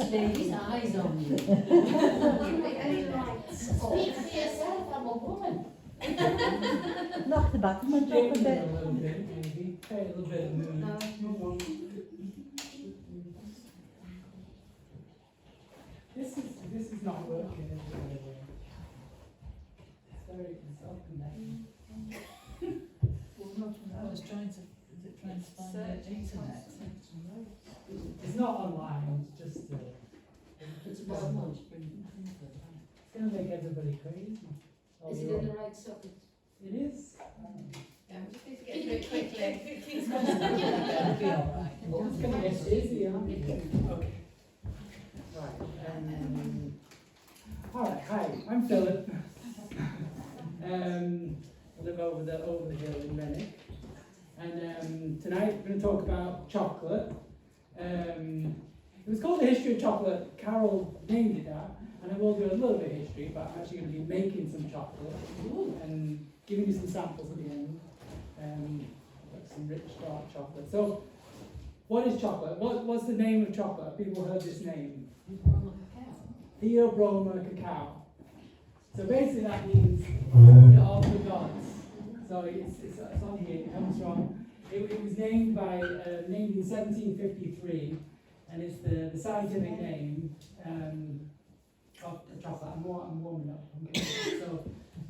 lady's eyes on you. Speak for yourself, I'm a woman. Knock the batsman up a Change it bit. a little bit, maybe. Try a little bit of movement. This is not working. Is it? Sorry, it's up and down. I was trying to find the internet. It's not online. It's just. It's Not much. gonna make everybody crazy. Is it in the right socket? It is. Yeah, we just need to get through it quickly. It's gonna be alright. It's gonna get busy, aren't we? Okay. Right. All right. Hi, I'm Philip. I live over the hill in Renwick, and tonight we're going to talk about chocolate. It was called The History of Chocolate. Carol named it that, and I will do a little bit of history, but I'm actually going to be making some chocolate and giving you some samples at the end. Like some rich dark chocolate. So, what is chocolate? What's the name of chocolate? People heard this name. Theobroma cacao. So basically that means food of the gods. So it's on here. It comes from. It was named named in 1753, and it's the scientific name of the chocolate. I'm warming up.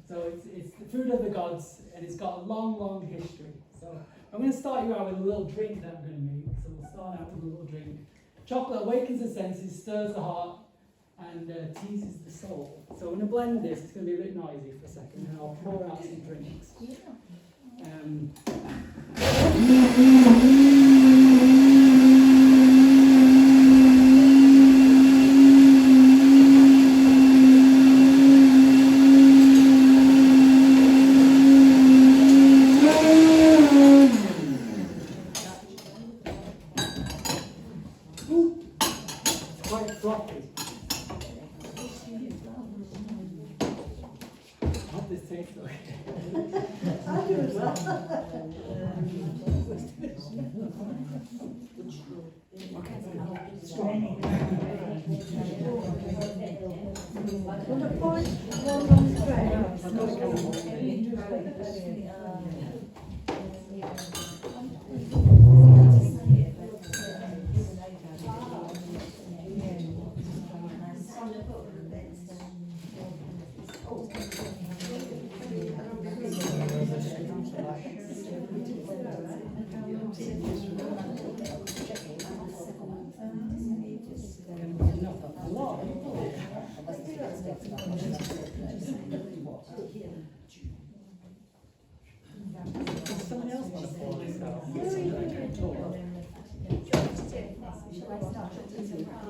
So it's the food of the gods, and it's got a long history. So I'm going to start you out with a little drink that I'm going to make. So we'll start out with a little drink. Chocolate awakens the senses, stirs the heart, and teases the soul. So I'm going to blend this. It's going to be a bit noisy for a second, and I'll pour out some drinks. It's quite frothy. I hope this tastes okay. I do as well. Well, the point one on the tray. Someone else want to pour this out?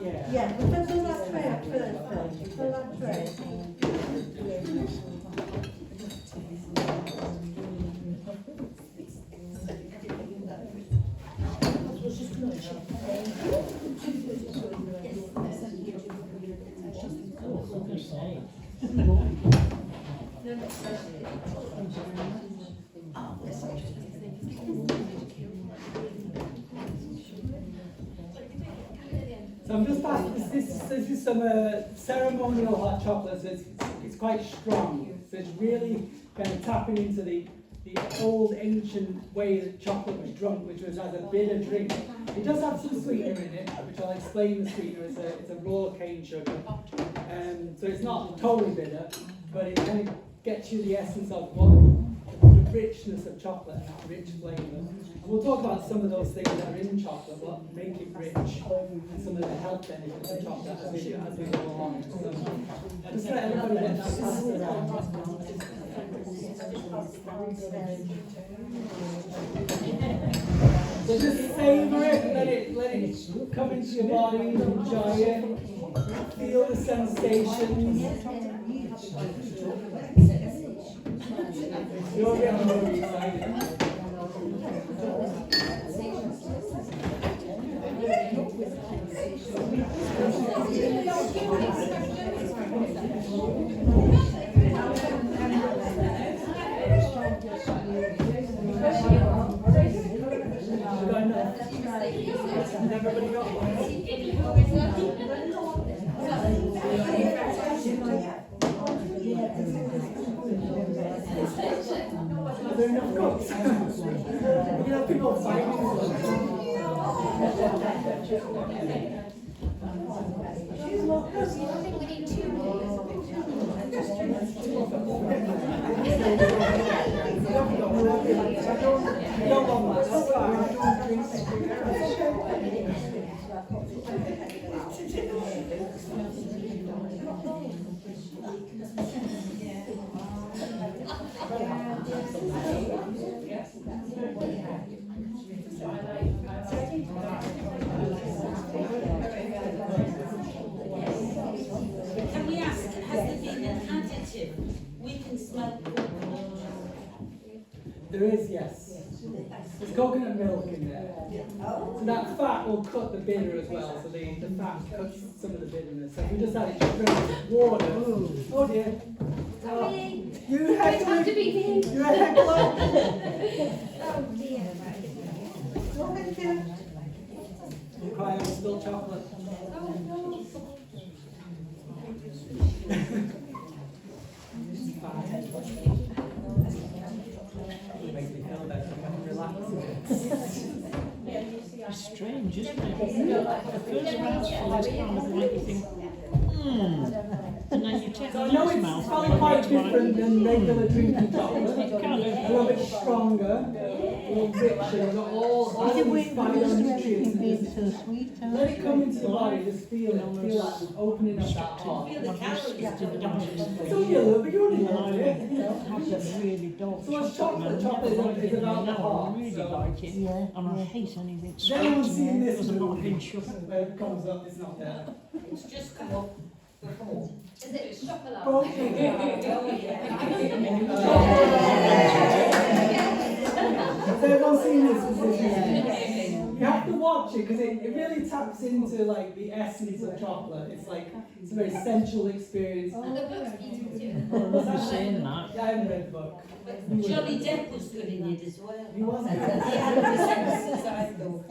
Yeah. Yeah, but fill that tray up first. Fill that tray. So I'm just passing this is some ceremonial hot chocolate, so it's quite strong. So it's really kind of tapping into the old ancient way that chocolate was drunk, which was as a bitter drink. It does have some sweetener in it, which I'll explain the sweetener. It's a raw cane sugar. So it's not totally bitter, but it kind of gets you the essence of the richness of chocolate and that rich flavour. And we'll talk about some of those things that are in chocolate, what make it rich, and some of the health benefits of chocolate as we go along. So I'll just let everybody get that passed around. So just savour it, let it come into your body, enjoy it, feel the sensations. You're getting really excited. Everybody got one? She's not I think we need two more. No one was, that's fine. Can we ask, has there been an additive? We can smell There is, yes. There's coconut milk in there. So that fat will cut the bitter as well, so the fat cuts some of the bitterness. So if we just add it straight with water. Oh dear. Sorry. You had Have to to be here. you had to Oh dear. Oh, thank you. You cry over spilled chocolate. Oh no. It makes me feel better. I can relax a bit. It's strange, isn't it? The first mouthful is kind of like you think, and then you take So the I know next it's mouthful probably and quite it's like, different than regular drinking chocolate. kind A of, little bit stronger, a little richer, you've got all I think these we phytonutrients. being and just so sweet. let it come into the body, just feel that opening up that heart. Feel the calories. It's only a little bit, you only know it, you know. have some really dark So what's chocolate. chocolate? Chocolate is about the I heart, really so- like it, Yeah, and I yeah. hate anything Has sweet. anyone seen this There's a lot of movie? been sugar. Where it comes up, it's not there. It's just come up before. Is it chocolate? Oh, Has everyone seen this? You have to watch it because it really taps into like the essence of chocolate. It's like it's a very sensual experience. And the book's beautiful too. Was I'm that saying that. Yeah, I haven't read the book. Johnny Depp was good in it as well. He was. He had his senses, I thought.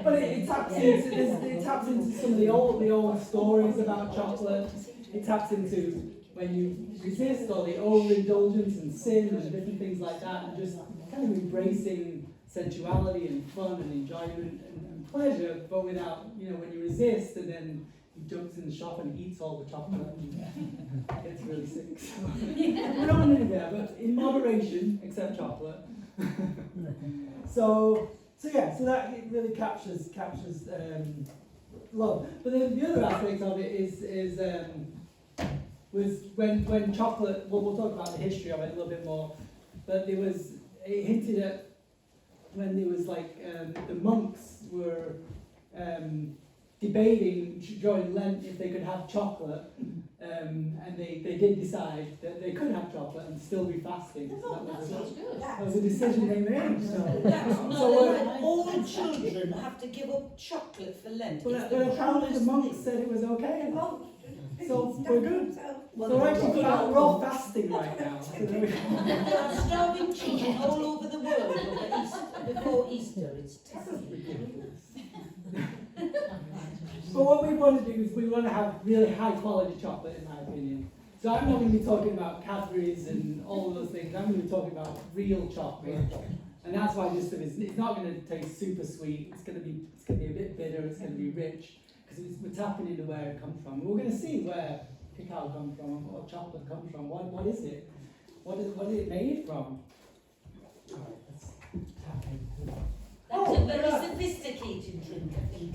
But it taps into some of the old stories about chocolate. It taps into when you resist or the overindulgence and sin and different things like that, and just kind of embracing sensuality and fun and enjoyment and pleasure, but without, when you resist and then he jumps in the shop and eats all the chocolate and gets really sick. So, we don't want to do that, but in moderation, except chocolate. So that it really captures love. But then the other aspect of it was when chocolate. Well, we'll talk about the history of it a little bit more. But it hinted at when there was the monks were debating during Lent if they could have chocolate, and they did decide that they could have chocolate and still be fasting. So that was a decision they made. So All children have to give up chocolate for Lent. but apparently the monks said it was okay. So we're good. So we're actually we're all fasting right now. So there we go. There are starving children all over the world before Easter. It's But what we want to do is we want to have really high quality chocolate, in my opinion. So I'm not going to be talking about Cadbury's and all of those things. I'm going to be talking about real chocolate, and that's why this stuff is. It's not going to taste super sweet. It's going to be a bit bitter. It's going to be rich because we're tapping into where it comes from. We're going to see where cacao comes from, what chocolate comes from. What is it? What is it made from? All right, let's tap into it. That's a very sophisticated drink, I think.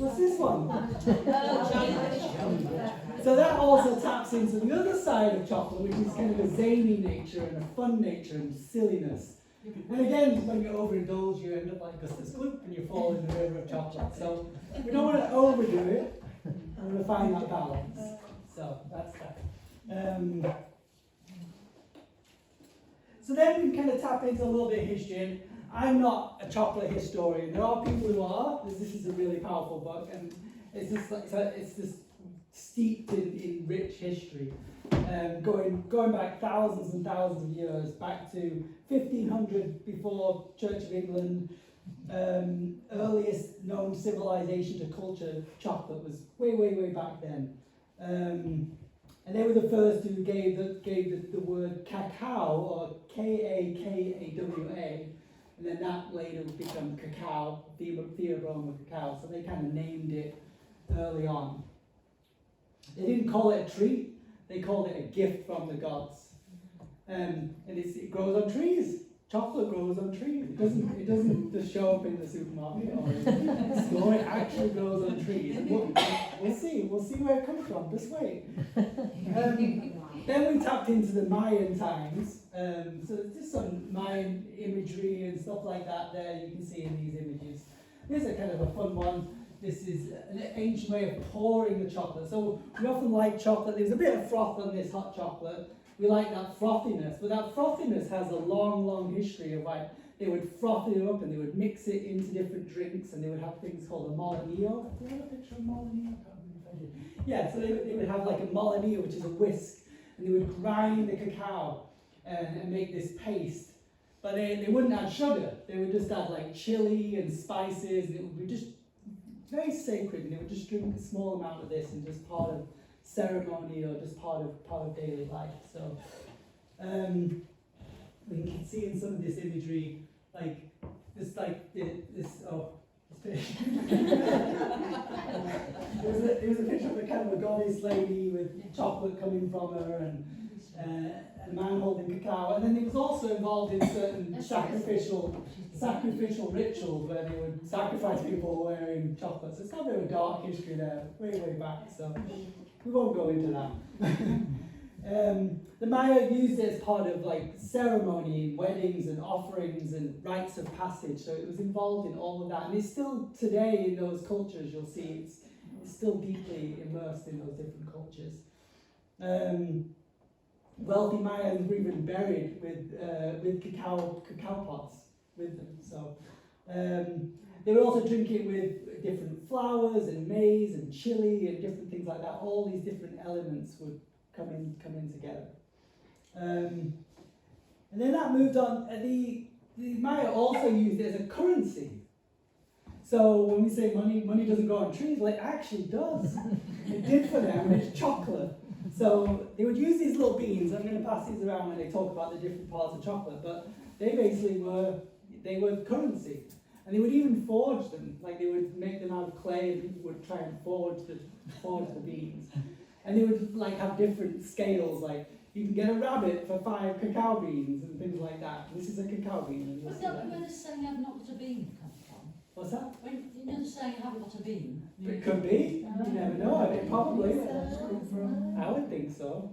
What's this one? Oh, Johnny. So that also taps into the other side of chocolate, which is kind of a zany nature and a fun nature and silliness. And again, when you overindulge, you end up like Gustus Gloop and you fall in the river of chocolate. So we don't want to overdo it. We want to find that balance. So that's that. So then we kind of tap into a little bit of history. And I'm not a chocolate historian. There are people who are. This is a really powerful book, and it's just steeped in rich history, going back thousands and thousands of years, back to 1500 before Church of England. Earliest known civilization to culture chocolate was way back then, and they were the first who gave the word cacao, or Kakawa, and then that later would become cacao, Theobroma cacao. So they kind of named it early on. They didn't call it a treat; they called it a gift from the gods. And it grows on trees. Chocolate grows on trees. It doesn't just show up in the supermarket or in the store. It actually grows on trees. And we'll see. We'll see where it comes from. Just wait. Then we tapped into the Mayan times. So there's just some Mayan imagery and stuff like that there you can see in these images. This is a kind of a fun one. This is an ancient way of pouring the chocolate. So we often like chocolate. There's a bit of froth on this hot chocolate. We like that frothiness, but that frothiness has a long, long history of like they would froth it up and they would mix it into different drinks, and they would have things called a molinillo. Do you have a picture of molinillo? Yeah, so they would have like a molinillo, which is a whisk, and they would grind the cacao and make this paste. But they wouldn't add sugar. They would just add like chili and spices, and it would be just very sacred. And they would just drink a small amount of this and just part of ceremony or just part of daily life. So we can see in some of this imagery, like this there was a picture of a kind of a goddess lady with chocolate coming from her and a man holding cacao, and then he was also involved in certain sacrificial rituals where they would sacrifice people wearing chocolate. So it's got a bit of a dark history there, way back. So we won't go into that. The Maya used it as part of like ceremony, weddings and offerings and rites of passage. So it was involved in all of that. And it's still today in those cultures, you'll see it's still deeply immersed in those different cultures. Wealthy Mayans were even buried with cacao pots with them. So they would also drink it with different flours and maize and chili and different things like that. All these different elements would come in together. And then that moved on. The Maya also used it as a currency. So when we say money doesn't grow on trees, well, it actually does. It did for them, and it's chocolate. So they would use these little beans. I'm going to pass these around when they talk about the different parts of chocolate, but they basically were currency. And they would even forge them, like they would make them out of clay, and people would try and forge the beans. And they would like have different scales, like you can get a rabbit for 5 cacao beans and things like that. This is a cacao bean. And you'll But see that that. where the saying I've not got a bean come from? What's that? When you know the saying I haven't got a bean? It could be. You never know. I mean, probably. I would think so.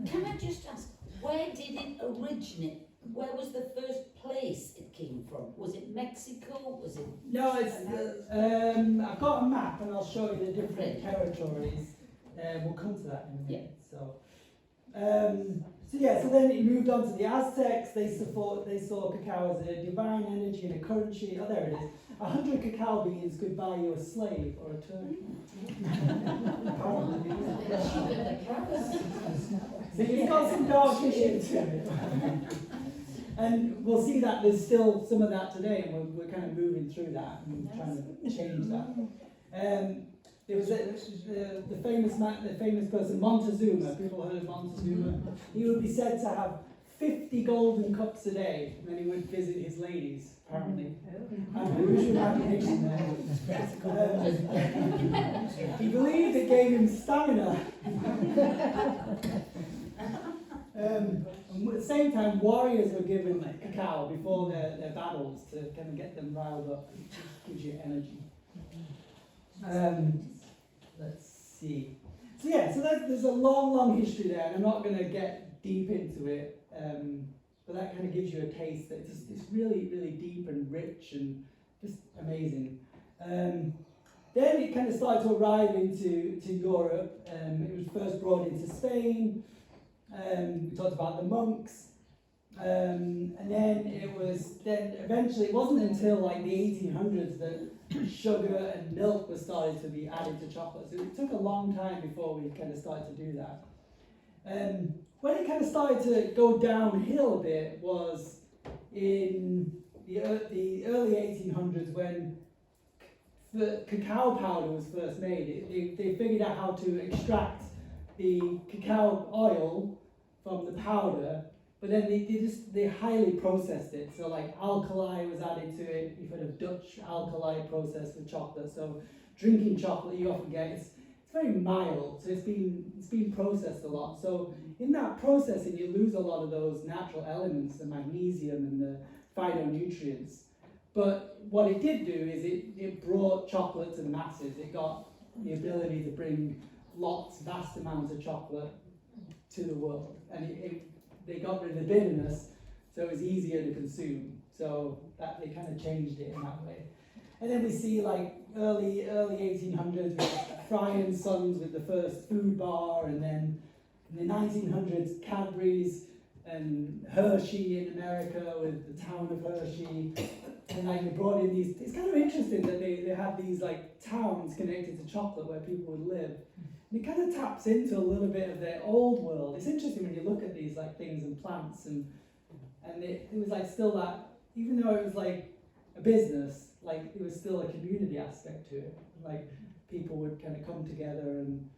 Can I just ask, where did it originate? Where was the first place it came from? Was it Mexico? Was it? No, it's. I've got a map, and I'll show you the different territories. We'll come to that in a minute. So then it moved on to the Aztecs. They saw cacao as a divine energy and a currency. Oh, there it is. 100 cacao beans could buy you a slave or a turkey. Apparently. So it's got some dark issues to it. And we'll see that there's still some of that today, and we're kind of moving through that and trying to change that. There was the famous person Montezuma. People heard of Montezuma. He would be said to have 50 golden cups a day when he would visit his ladies, apparently. Unusual imagination there. He believed it gave him stamina. And at the same time, warriors were given cacao before their battles to kind of get them riled up. It gives you energy. Let's see. So there's a long history there, and I'm not going to get deep into it, but that kind of gives you a taste that it's really, really deep and rich and just amazing. Then it kind of started to arrive into Europe. It was first brought into Spain. We talked about the monks. And then eventually, it wasn't until like the 1800s that sugar and milk was started to be added to chocolate. So it took a long time before we kind of started to do that. When it kind of started to go downhill a bit was in the early 1800s when the cacao powder was first made. They figured out how to extract the cacao oil from the powder, but then they highly processed it. So like alkali was added to it. You've heard of Dutch alkali process with chocolate. So drinking chocolate, you often get it's very mild. So it's been processed a lot. So in that processing, you lose a lot of those natural elements, the magnesium and the phytonutrients. But what it did do is it brought chocolate to the masses. It got the ability to bring vast amounts of chocolate to the world, and they got rid of the bitterness, so it was easier to consume. So that they kind of changed it in that way. And then we see like early 1800s with Fry and Sons with the first food bar, and then in the 1900s Cadbury's and Hershey in America with the town of Hershey. And like they brought in these, it's kind of interesting that they had these like towns connected to chocolate where people would live. And it kind of taps into a little bit of their old world. It's interesting when you look at these like things and plants and it was like still that, even though it was like a business, like it was still a community aspect to it. Like people would kind of come together and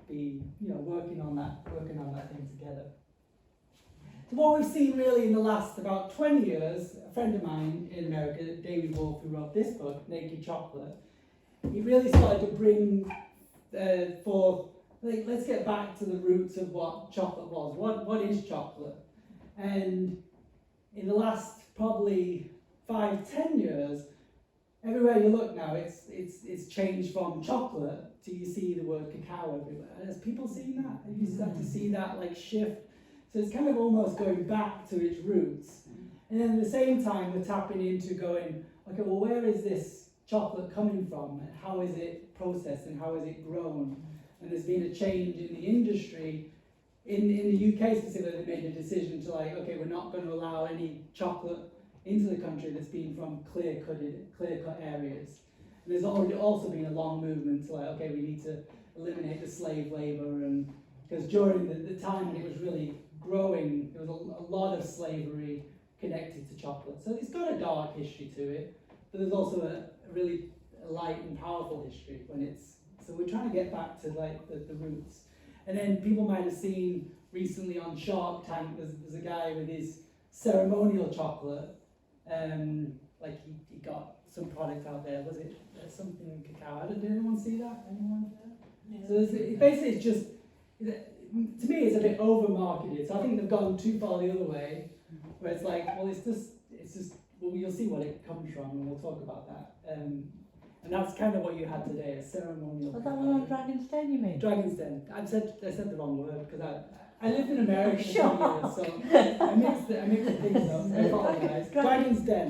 be, working on that thing together. So what we've seen really in the last about 20 years, a friend of mine in America, David Wolf, who wrote this book, Naked Chocolate, he really started to bring forth, like, let's get back to the roots of what chocolate was. What is chocolate? And in the last probably 5-10 years, everywhere you look now, it's changed from chocolate to you see the word cacao everywhere. Has people seen that? Have you started to see that like shift? So it's kind of almost going back to its roots. And then at the same time, we're tapping into going, okay, well, where is this chocolate coming from? And how is it processed and how is it grown? And there's been a change in the industry. In the UK specifically, they made a decision to like, okay, we're not going to allow any chocolate into the country that's been from clear-cut areas. And there's already also been a long movement to like, okay, we need to eliminate the slave labor, and because during the time when it was really growing, there was a lot of slavery connected to chocolate. So it's got a dark history to it, but there's also a really light and powerful history so we're trying to get back to like the roots. And then people might have seen recently on Shark Tank, there's a guy with his ceremonial chocolate, like he got some product out there, was it something cacao? Did anyone see that? Anyone? Yeah. So basically it's just, to me it's a bit over marketed, so I think they've gone too far the other way, where it's like, well it's just, well you'll see what it comes from and we'll talk about that. And that's kind of what you had today, a ceremonial. Was that one on Dragon's Den you mean? Dragon's Den. I said the wrong word because I lived in America for 2 years, so I mixed the things up. I apologize. Dragon's Den.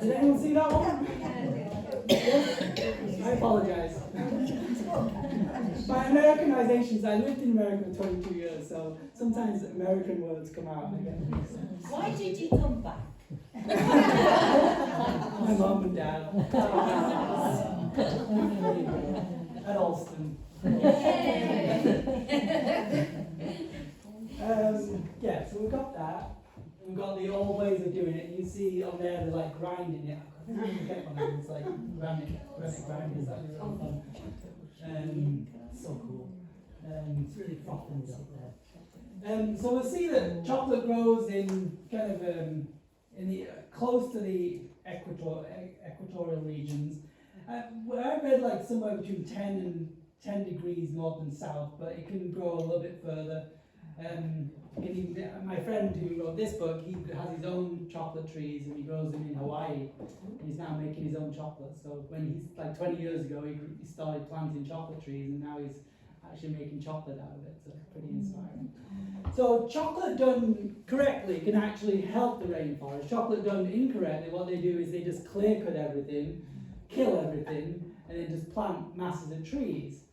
Did anyone see that one? Yes? I apologize. By Americanizations, I lived in America for 22 years, so sometimes American words come out and I get mixed up. Why did you come back? My mum and dad. At Alston. So we've got that. We've got the old ways of doing it. You see on there, they're like grinding it. I think I'm going to get one of these, like granite grinders. That'd be really fun. So cool. It's really frothy up there. So we'll see that chocolate grows in kind of in the close to the equatorial regions. I read like somewhere between 10 degrees north and south, but it can grow a little bit further. My friend who wrote this book, he has his own chocolate trees and he grows them in Hawaii, and he's now making his own chocolate. So when he's like 20 years ago, he started planting chocolate trees, and now he's actually making chocolate out of it. So pretty inspiring. So chocolate done correctly can actually help the rainforest. Chocolate done incorrectly, what they do is they just clear cut everything, kill everything, and then just plant masses of trees.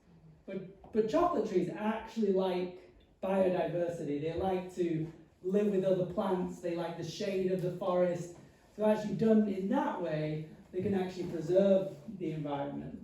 But chocolate trees actually like biodiversity. They like to live with other plants. They like the shade of the forest. So actually done in that way, they can actually preserve the environment.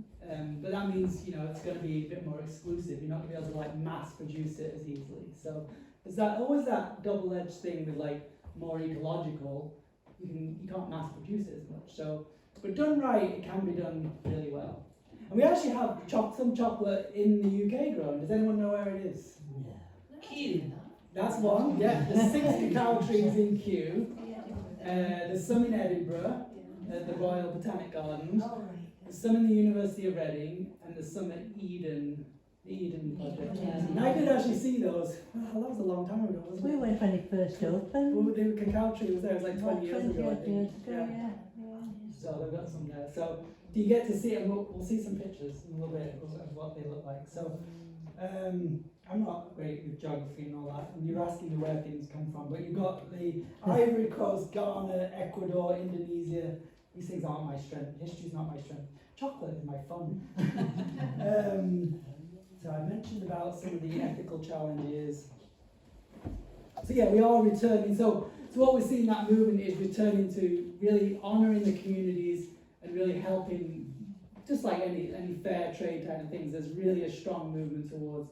But that means, it's going to be a bit more exclusive. You're not going to be able to like mass produce it as easily. So there's always that double-edged thing with like more ecological. You can't mass produce it as much. So, but done right, it can be done really well. And we actually have some chocolate in the UK grown. Does anyone know where it is? Kew. That's one, yeah. There's 6 cacao trees in Kew. There's some in Edinburgh, at the Royal Botanic Gardens. There's some in the University of Reading, and there's some at Eden, the Eden Project. And I did actually see those. Well, that was a long time ago, wasn't it? We went when it first opened. Well, the cacao tree was there, it was like 20 years ago, I 20 think. years ago, yeah. So they've got some there. So do you get to see it? We'll see some pictures in a little bit of what they look like. So I'm not great with geography and all that, and you're asking me where things come from, but you've got the Ivory Coast, Ghana, Ecuador, Indonesia. These things aren't my strength. History's not my strength. Chocolate is my fun. So I mentioned about some of the ethical challenges. So yeah, we are returning. So what we're seeing that movement is returning to really honouring the communities and really helping, just like any fair trade kind of things. There's really a strong movement towards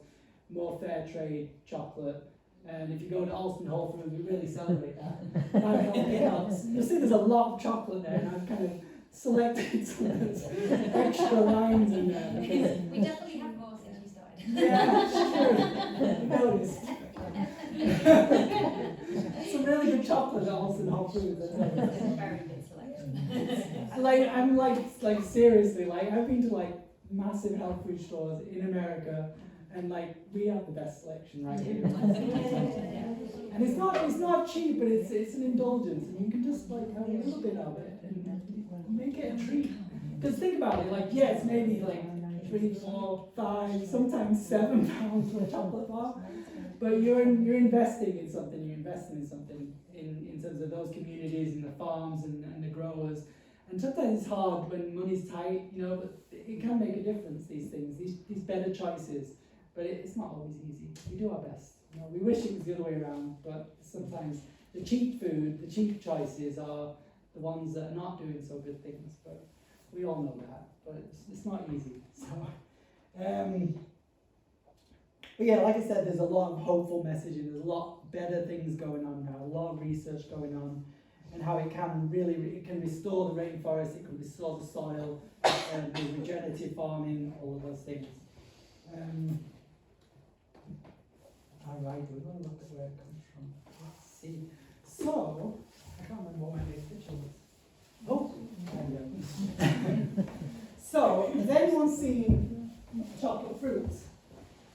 more fair trade chocolate. And if you go to Alston Whole Foods, we really celebrate that. You'll see there's a lot of chocolate there, and I've kind of selected some of those extra lines in there. We definitely have more since you started. Yeah, it's true. You noticed. Some really good chocolate at Alston Whole Foods. Very good selection. I'm like seriously, like I've been to like massive health food stores in America, and like we have the best selection right here. And it's not cheap, but it's an indulgence, and you can just like have a little bit of it and make it a treat. Because think about it, like yeah, it's maybe like 3, 4, 5, sometimes £7 for a chocolate bar, but you're investing in something. You're investing in something in terms of those communities and the farms and the growers. And sometimes it's hard when money's tight, you know, but it can make a difference. These things, these better choices. But it's not always easy. We do our best. You know, we wish it was the other way around, but sometimes the cheap food, the cheap choices are the ones that are not doing so good things. But we all know that. But it's not easy. So, but yeah, like I said, there's a lot of hopeful messaging. There's a lot better things going on now. A lot of research going on, and how it can it can restore the rainforest. It can restore the soil, the regenerative farming, all of those things. All right, we're going to look at where it comes from. Let's see. So, I can't remember what my next picture was. Oh, there we go. So, has anyone seen chocolate fruits?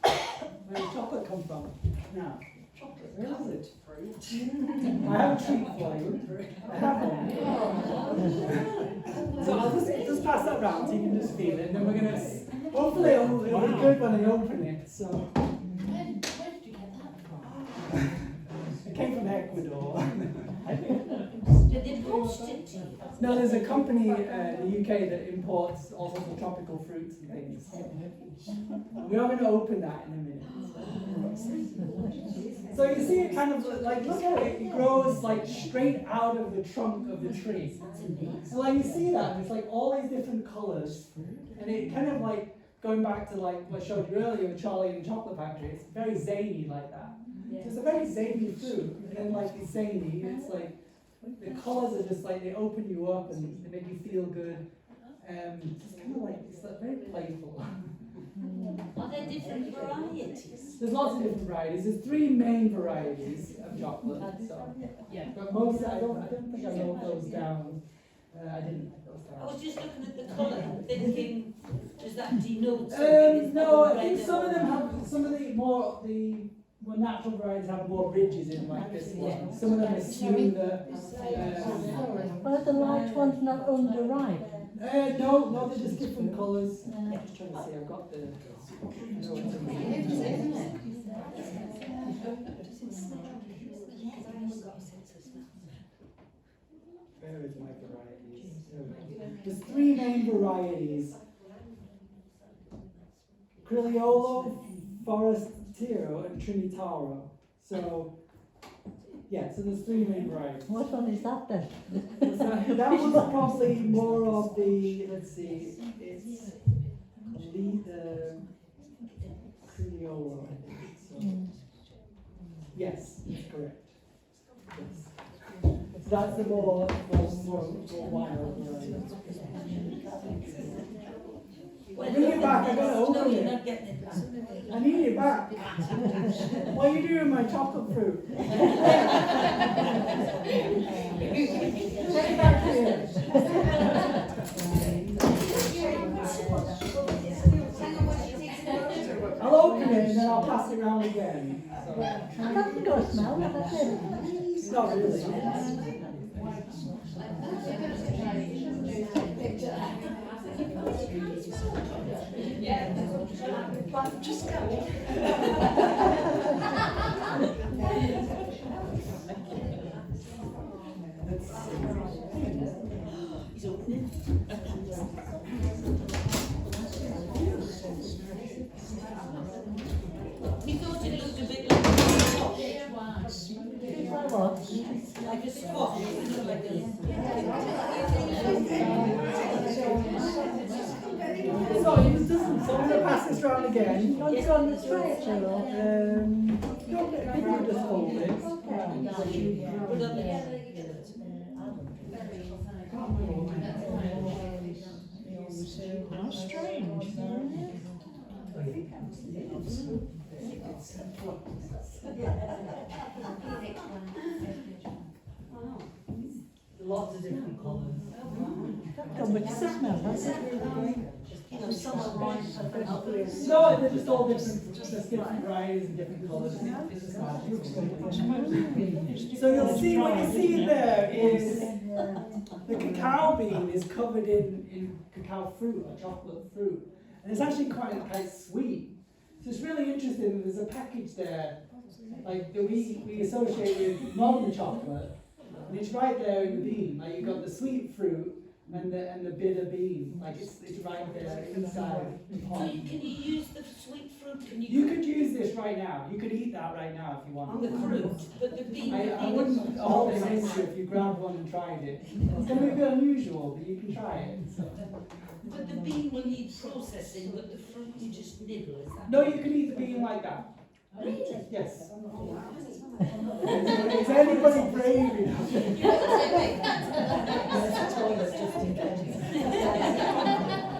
Where does chocolate come from? Now, chocolate covered fruit. I have a treat for you. I have one. So I'll just pass that round so you can just feel it, and then we're going to, hopefully it'll be good when I open it. So. Where did you get that from? It came from Ecuador. Did they post it to you? No, there's a company in the UK that imports all sorts of tropical fruits and things. We are going to open that in a minute. So you see it kind of like, look at it, it grows like straight out of the trunk of the tree. That's amazing. And like you see that, it's like all these different colours, and it kind of like, going back to like what I showed you earlier with Charlie and the Chocolate Factory, it's very zany like that. So it's a very zany fruit, and then like it's zany, it's like, the colours are just like, they open you up and they make you feel good. It's kind of like, it's like very playful. Are there different varieties? There's lots of different varieties. There's 3 main varieties of chocolate. So, Yeah. but most, I don't think I wrote those down. I didn't write those I down. was just looking at the colour and thinking, does that denote something? Is No, that I think red some of or- them have, some of the more natural varieties have more ridges in, like this one. Some of them are smoother. Are the light ones not underripe? No, they're just different colours. I'm just trying to see, I've got the. No, it's a Where is my varieties? There's 3 main varieties. Criollo, Forastero, and Trinitaro. So, yeah, so there's 3 main varieties. What one is that then? So that one's probably more of the, let's see, it's the Criollo, I think. So, yes, that's correct. Yes. So that's the more wild variety. Well, Bring it back, I gotta no, open you're it. not getting it back. I need it back. What are you doing with my chocolate fruit? Take it back here. I'll open it and then I'll pass it around again. I don't think I smell that, that's it. It's not really. Just go. He's opening. We thought it looked a bit like a squash. Like what? Like a squash. Like So it doesn't. So I'm going to pass this round again. Not on the stretcher or? No, maybe we'll just hold it. How strange. Lots of different colours. Got much to smell, has it? Some are white, some are others. No, they're just all different, just different varieties and different colours. It's just magic. So you'll see, what you see there is the cacao bean is covered in cacao fruit or chocolate fruit. And it's actually quite sweet. So it's really interesting, there's a package there like that we associate with modern chocolate. And it's right there in the bean. Like you've got the sweet fruit and the bitter bean. Like it's right there inside the So pot. can you use the sweet fruit? Can You could use this right now. You could eat that right now if you want. the fruit, but the bean. I wouldn't hold it against you if you grabbed one and tried it. It's going to be a bit unusual, but you can try it. So. But the bean will need processing, but the fruit you just nibble, is that? No, you can eat the bean like that. Really? Yes. Is anybody brave enough? I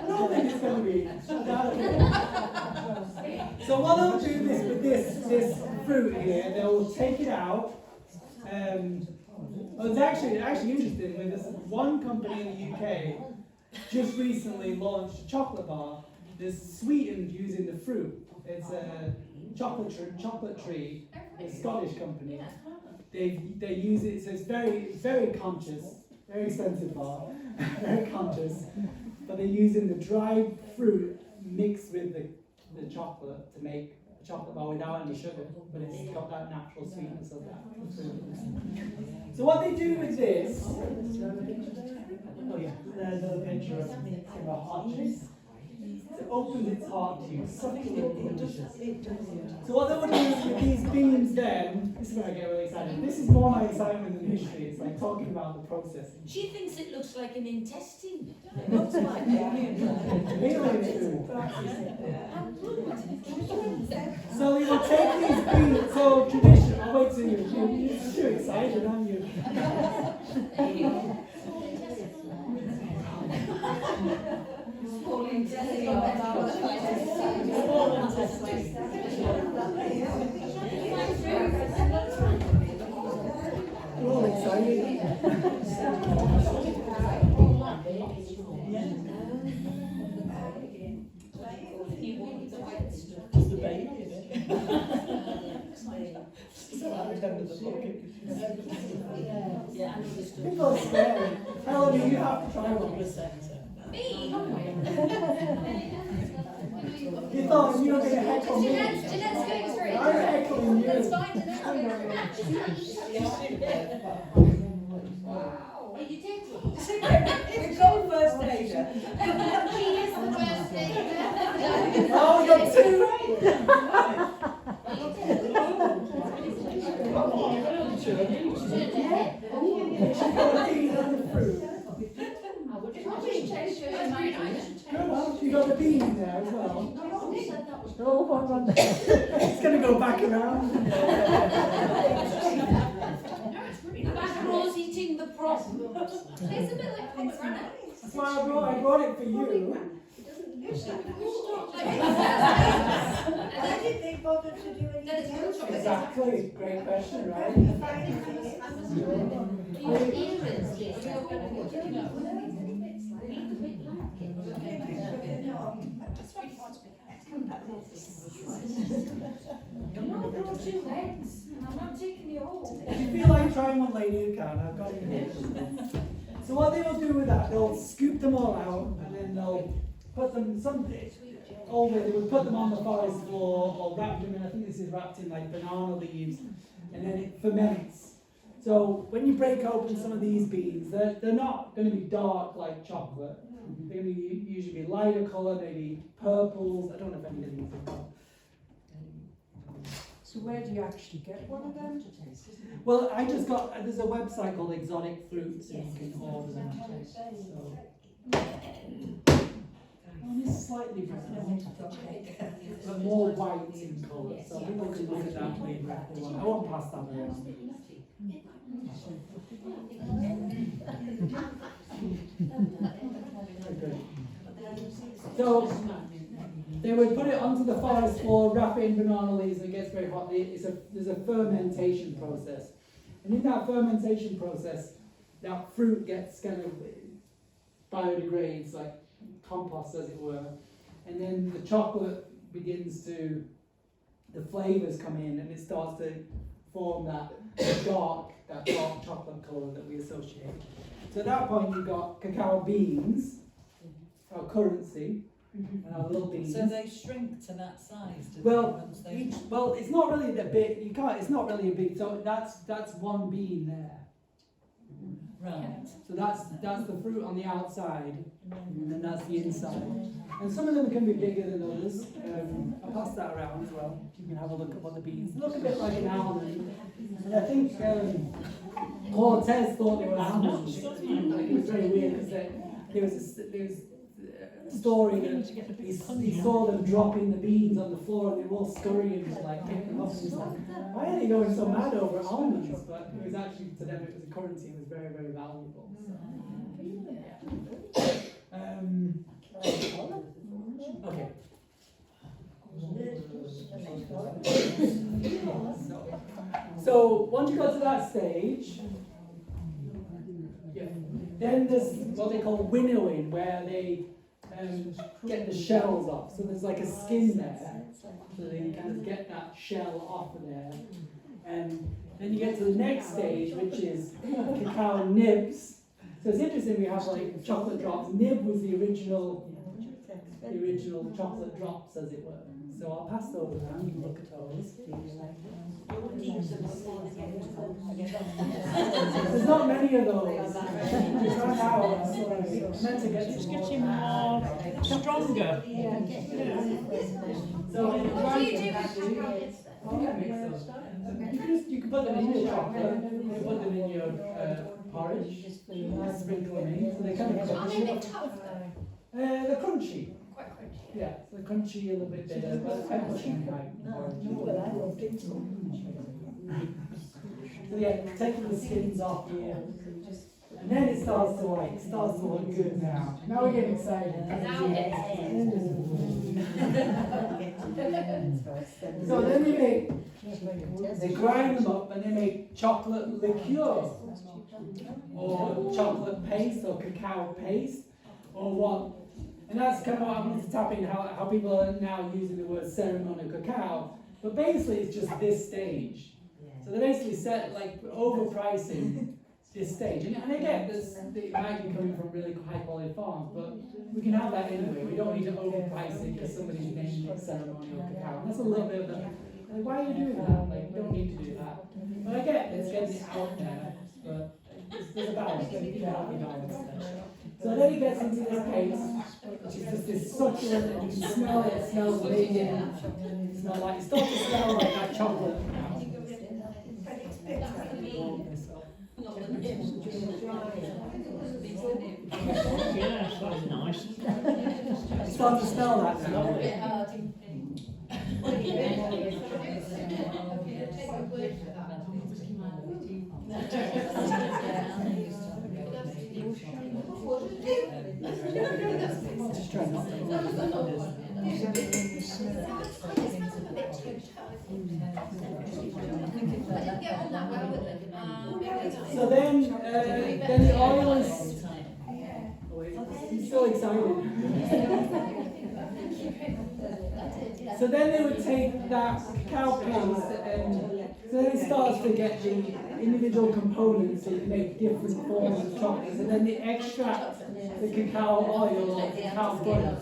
don't think it's going to be. So what they'll do with this fruit here, they'll take it out. Well, it's actually interesting. There's one company in the UK just recently launched a chocolate bar that's sweetened using the fruit. It's a chocolate tree, a Scottish company. They use it, so it's very conscious, very sensitive bar, very conscious. But they're using the dried fruit mixed with the chocolate to make a chocolate bar without any sugar, but it's got that natural sweetness of that fruit. So what they do with this, oh yeah, there's another picture of a heart juice. It opens its heart to you, succulent and delicious. So what they would do with these beans then, this is where I get really excited. This is more my excitement than history. It's like talking about the processing. She thinks it looks like an intestine. It looks like So we will take these beans, so tradition, I'll wait till you're too excited, aren't you? We're all excited. It's the baby, isn't it? So I remember the look. Yeah, I understood. People are scary. Helen, you have to try one. Me? You thought you were going to heckle me. Jeanette's going through. I'm heckling you. That's fine, Jeanette's going Are you dead? We've got a first aider. She is the first thing. Oh, you're too You got the bean in there as well. Oh, what on there? It's going to go back around. The back row's eating the prop. It's a bit like pomegranate. That's why I brought it for you. And then you bother to do anything Then it's else? chocolate. Exactly, great question, right? Your earrings, yes. Come on, I've got 2 legs, and I'm not taking you home. If you feel like trying one later, you can. I've got it here. So what they will do with that, they'll scoop them all out and then they'll put them over. They would put them on the forest floor or wrap them in. I think this is wrapped in like banana leaves, and then it ferments. So when you break open some of these beans, they're not going to be dark like chocolate. They're going to usually be lighter colour, maybe purples. I don't know if any of these are called. So where do you actually get one of them? Well, I just got, there's a website called Exotic Fruits and you can order them. So. Only slightly brown, but more white in colour. So people can look at that later if they want. I won't pass that around. So they would put it onto the forest floor, wrap it in banana leaves, and it gets very hot. There's a fermentation process, and in that fermentation process, that fruit gets kind of biodegrades, like compost, as it were, and then the chocolate begins to, the flavours come in, and it starts to form that dark chocolate colour that we associate. So at that point, you've got cacao beans, our currency. And our little beans. So they shrink to that size, do Well, they, once they... well, it's not really that big. You can't. It's not really a big. So that's one bean there. Right. So that's the fruit on the outside, and then that's the inside. And some of them can be bigger than others. I'll pass that around as well. You can have a look at what the beans look a bit like an almond. And I think Cortez thought they were almonds. It was very weird because there was a story that he saw them dropping the beans on the floor and they were all scurrying to like pick them up, and he's like, why are they going so mad over almonds? But it was actually, to them, it was a currency. It was very, very valuable. So. Okay. So once you got to that stage, then there's what they call winnowing, where they get the shells off. So there's like a skin there, so they kind of get that shell off of there. And then you get to the next stage, which is cacao nibs. So it's interesting, we have like chocolate drops. Nib was the original chocolate drops, as it were. So I'll pass those around, you can look at those. There's not many of those. It's ran out, so I meant to get It's some more. getting more stronger. So What do you do with cacao nibs then? you can put them in your chocolate, you can put them in your porridge, sprinkle them in, so they kind of Are they a bit tough though? they're crunchy. Quite crunchy. Yeah, so they're crunchy, a little bit bitter, but I put them in my porridge. So yeah, taking the skins off here. And then it starts to look good now. Now we're getting excited. Now we're getting So then they grind them up and they make chocolate liqueur, or chocolate paste, or cacao paste, or what. And that's kind of what I wanted to tap in, how people are now using the word ceremonial cacao. But basically it's just this stage. So they basically set, like, overpricing this stage. And again, it might be coming from really high quality farms, but we can have that anyway. We don't need to overprice it because somebody's named it ceremonial cacao. And that's a little bit of the, like, why are you doing that? Like, you don't need to do that. But I get it's getting it out there, but there's a balance. You can have a balance there. So then it gets into this paste, which is just this succulent, and you can smell it. It smells big. It starts to smell like that chocolate now. Yes, that's nice. You start to smell that now. Just try not to. didn't get on that well with them. So then the oil is, he's so excited. So then they would take that cacao paste and so then it starts to get the individual components that make different forms of chocolates, and then they extract the cacao oil or cacao butter.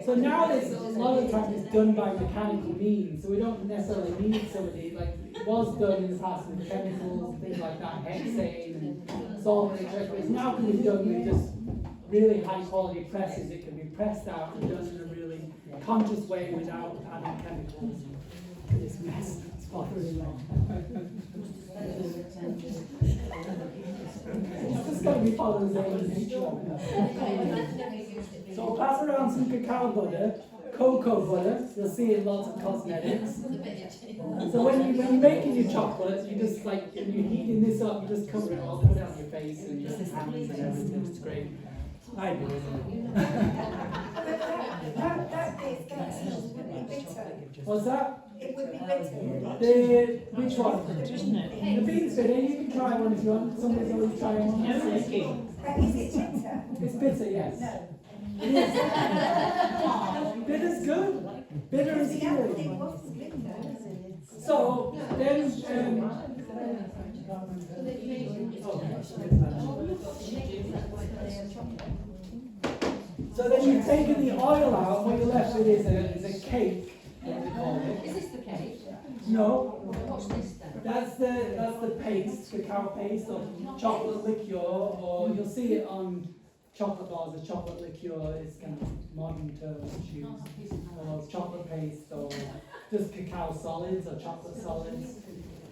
So now there's a lot of the time it's done by mechanical means, so we don't necessarily need somebody, like it was done in the past with chemicals, things like that, hexane and solvent, etc. But it's now can be done with just really high quality presses. It can be pressed out and done in a really conscious way without adding chemicals. This mess, it's bothering me. It's just got to be part of the nature of it. So I'll pass around some cacao butter, cocoa butter. You'll see it in lots of cosmetics. So when you're making your chocolate, you just like, when you're heating this up, you just cover it all, put it on your face and your hands and everything. It's great. I do it. That bit would be bitter. What's that? It would be bitter. Which one? Isn't it? The beans bitter. You can try one if you want. Somebody's always trying one. No, Ricky. Is it bitter? It's bitter, yes. No. It is. Bitter's good. Bitter is The other good. thing wasn't bitter. So then, so then you've taken the oil out, and what you're left with is a cake, what they call it. Is this the cake? No, What's this then? that's the paste, cacao paste, or chocolate liqueur, or you'll see it on chocolate bars as chocolate liqueur. It's kind of modern terms used, or chocolate paste, or just cacao solids or chocolate solids.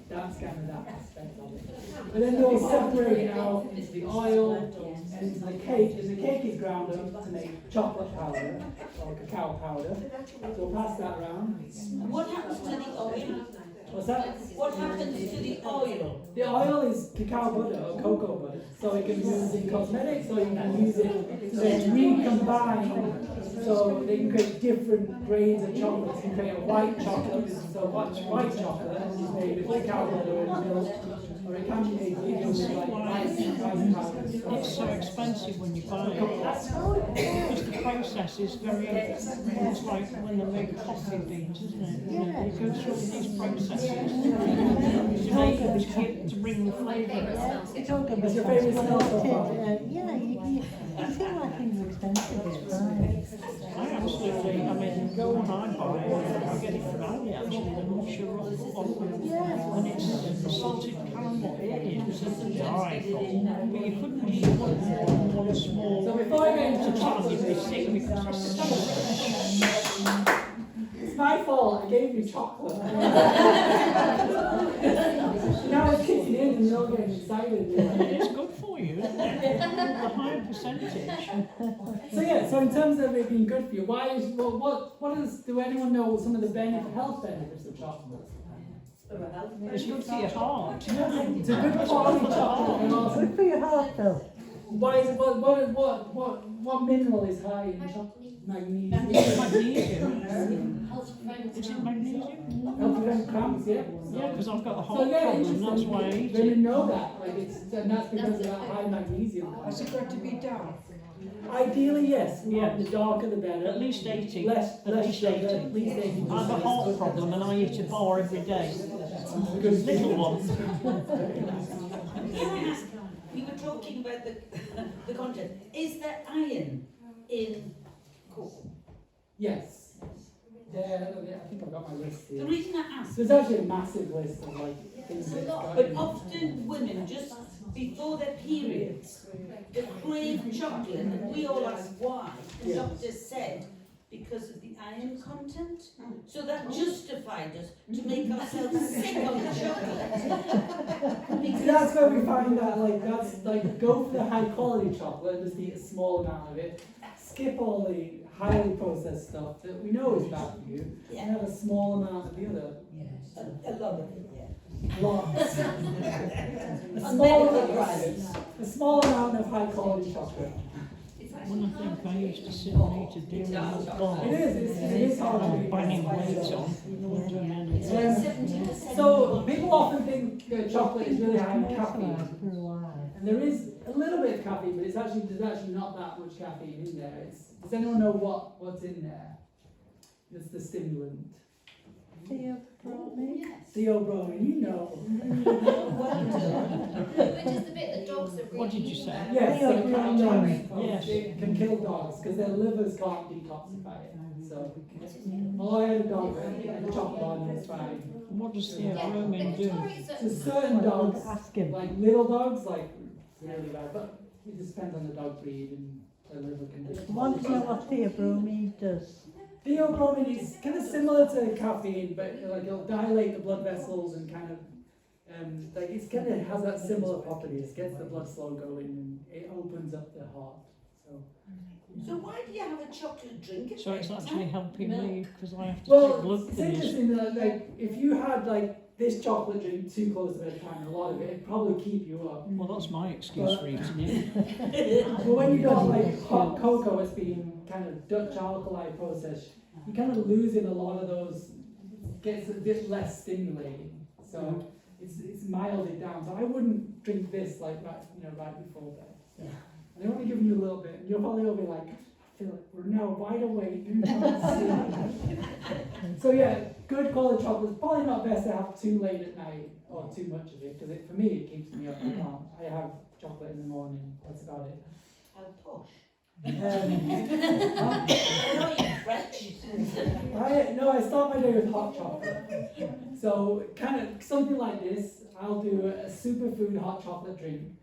That's kind of that aspect of it. But then they'll separate it out into the oil and into the cake, and the cake is ground up to make chocolate powder or cacao powder. So we'll pass that around. What happens to the oil? What's that? What happens to the oil? The oil is cacao butter or cocoa butter, so it can be used in cosmetics, or you can use it to recombine. So they can create different grades of chocolate. You can create a white chocolate, so white chocolate is made with cacao butter and milk, or it can be made with like rice powder. It's so expensive when you buy it. Because the process is very, it's like when they make coffee beans, isn't it? You know, they go through these processes to make it, to bring the flavour. It's all good. What's your favourite smell so far? Yeah, you feel like things are expensive, it's right. I absolutely, I mean, go on, I buy it, I get it from Aldi actually, the musher and it's salted caramel, it is, it's delightful, but you couldn't eat one small, So before I get at into a time, chocolate, you'd be sick because it's so fresh. it's my fault. I gave you chocolate. Now it's kicking in and you're all getting excited. It's good for you, isn't it? The higher percentage. So yeah, so in terms of it being good for you, why is do anyone know some of the health benefits of chocolate? It's good for your heart. It's a good quality chocolate and also Good for your heart, though. why is it what mineral is high in chocolate? Magnesium. Magnesium. Is it magnesium? Help prevent cramps, yeah. Yeah, because I've got a So heart yeah, problem, that's why I interesting. eat Women it. know that, like and that's because of that high magnesium Is it content. got to be dark? Ideally, yes. Yeah. The darker the better. At least 80. Less At least sugar, 80. at least 80. I have a heart problem and I eat a bar every day. Good Little one. Can I ask, we were talking about the content. Is there iron in cocoa? Yes. Yeah, I think I've got my list The here. reason I ask, There's actually a massive list of like things that it's got but in. often women just before their periods, they crave chocolate, and we all ask why. The Yes. doctor said because of the iron content. So that justified us to make ourselves sick on the chocolate. See, that's where we find that, like, that's like, go for the high quality chocolate and just eat a small amount of it. Skip all the highly processed stuff that we know is bad for you, and have a small amount of the other. A lot of it, yeah. Lots. On medical prices. A small amount of high quality chocolate. When I think I used to sit and eat a dinner in the bar, It is hard to eat. banging weights on, no one doing anything. So people often think chocolate is really high in caffeine. And there is a little bit of caffeine, but there's actually not that much caffeine in there. Does anyone know what's in there? It's the stimulant. Theobromine. Theobromine, you know. Which is the bit that dogs are really. What did you say? Yes, so Theobromine. Yes. it can kill dogs because their livers can't detoxify it. So, well, I had a dog and the chocolate on was fine. What does Yeah, theobromine the do? Victoria's So certain dogs, Ask him. like little dogs, like really bad, but it just depends on the dog breed and their liver condition. I want to know what theobromine does. Theobromine is kind of similar to caffeine, but like it'll dilate the blood vessels and kind of like it's kind of has that similar property. It gets the blood flow going and it opens up the heart. So why do you have a chocolate drink at So it's bedtime? actually helping me because I have to take Well, blood it's thinners. interesting that like if you had like this chocolate drink too close to bedtime, a lot of it'd probably keep you up. Well, that's my excuse for eating it. But when you got like hot cocoa, it's being kind of Dutch alkali process, you kind of losing a lot of those, gets a bit less stimulating. So it's mild it down. So I wouldn't drink this like right before bed. So. And they're only giving you a little bit, and you'll probably all be like, I feel like we're now wide awake. So yeah, good quality chocolate is probably not best to have too late at night or too much of it, because for me it keeps me up. I have chocolate in the morning. That's about it. How posh. No, you're French. I start my day with hot chocolate. So kind of something like this, I'll do a superfood hot chocolate drink.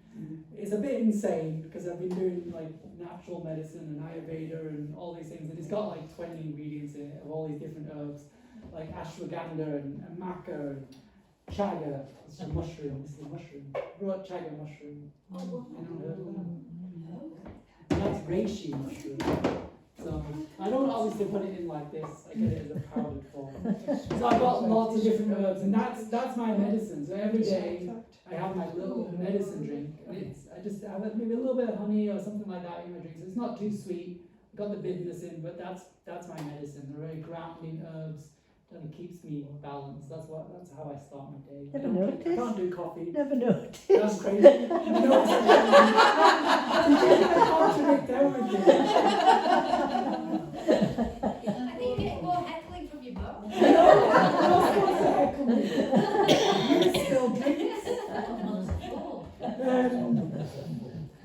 It's a bit insane because I've been doing like natural medicine and Ayurveda and all these things, and it's got like 20 ingredients in it of all these different herbs, like ashwagandha and maca and chaga. It's a mushroom. This is a mushroom. Brought chaga mushroom. Anyone heard of that? And that's reishi mushroom. So I don't obviously put it in like this. I get it as a powdered form. So I've got lots of different herbs, and that's my medicine. So every day I have my little medicine drink, and I just have maybe a little bit of honey or something like that in my drink. So it's not too sweet. I've got the bitterness in, but that's my medicine. They're very grounding herbs. And it keeps me balanced. That's how I start my day. Never I noticed. can't do coffee. Never noticed. That's crazy. You know, I contradict everything. I think you get more heckling from your mum. You're not supposed to heckle me. You still drinks.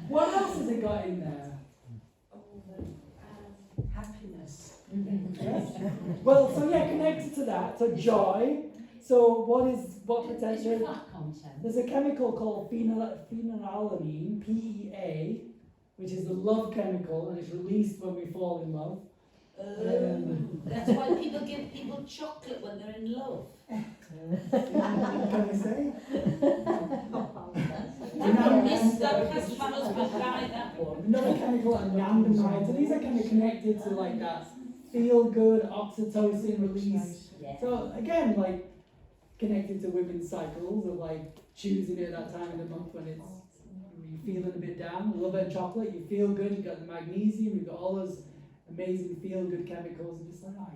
What else has it got in there? Happiness. Well, so yeah, connected to that. So joy. So what What's protects your it? fat content? There's a chemical called phenylalanine, PEA, which is the love chemical, and it's released when we fall in love. That's why people give people chocolate when they're in love. Can I say? I missed that because my husband died that one. Another chemical, anandamide. So these are kind of connected to like that feel-good oxytocin release. Yeah. So again, like connected to women's cycles of like choosing it at that time of the month when you're feeling a bit down. A little bit of chocolate, you feel good. You've got the magnesium. You've got all those amazing feel-good chemicals, and just like, oh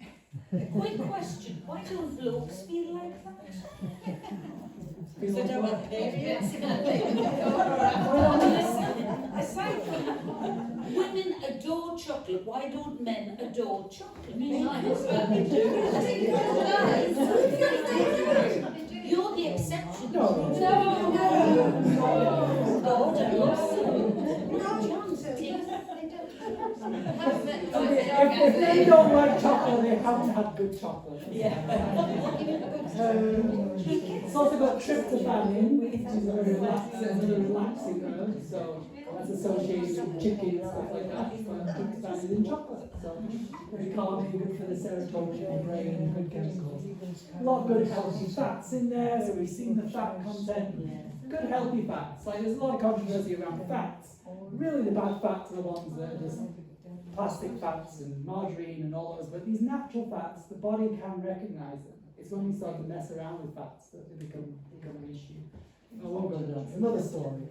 yeah. Quick question, why don't blokes feel like that? Feel like what? Aside from women adore chocolate, why don't men adore chocolate? You're the exception. If they don't like chocolate, they haven't had good chocolate. It's also got tryptophan, which is another relaxing herb, so that's associated with chicken and stuff like that. But tryptophan is in chocolate, so very calming, good for the serotonin in the brain, good chemicals. A lot of good healthy fats in there, so we've seen the fat content. Good healthy fats. Like there's a lot of controversy around fats. Really, the bad fats are the ones that are just plastic fats and margarine and all those, but these natural fats, the body can recognize them. It's when we start to mess around with fats that they become an issue. I won't go down. Another story.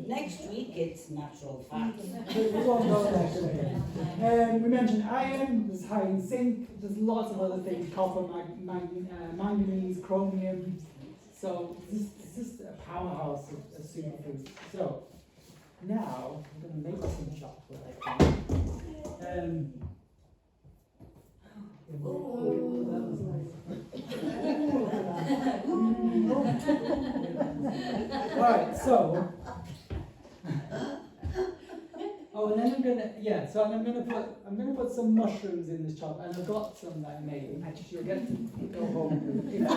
Next week it's natural facts. We won't go there today. We mentioned iron, there's high in zinc, there's lots of other things, copper, manganese, chromium. So it's just a powerhouse of superfoods. So now I'm going to make some chocolate, I think. Oh, that was nice. Right, so. Oh, and then I'm gonna put some mushrooms in this chocolate, and I've got some that I made. Actually, you'll get to go home with.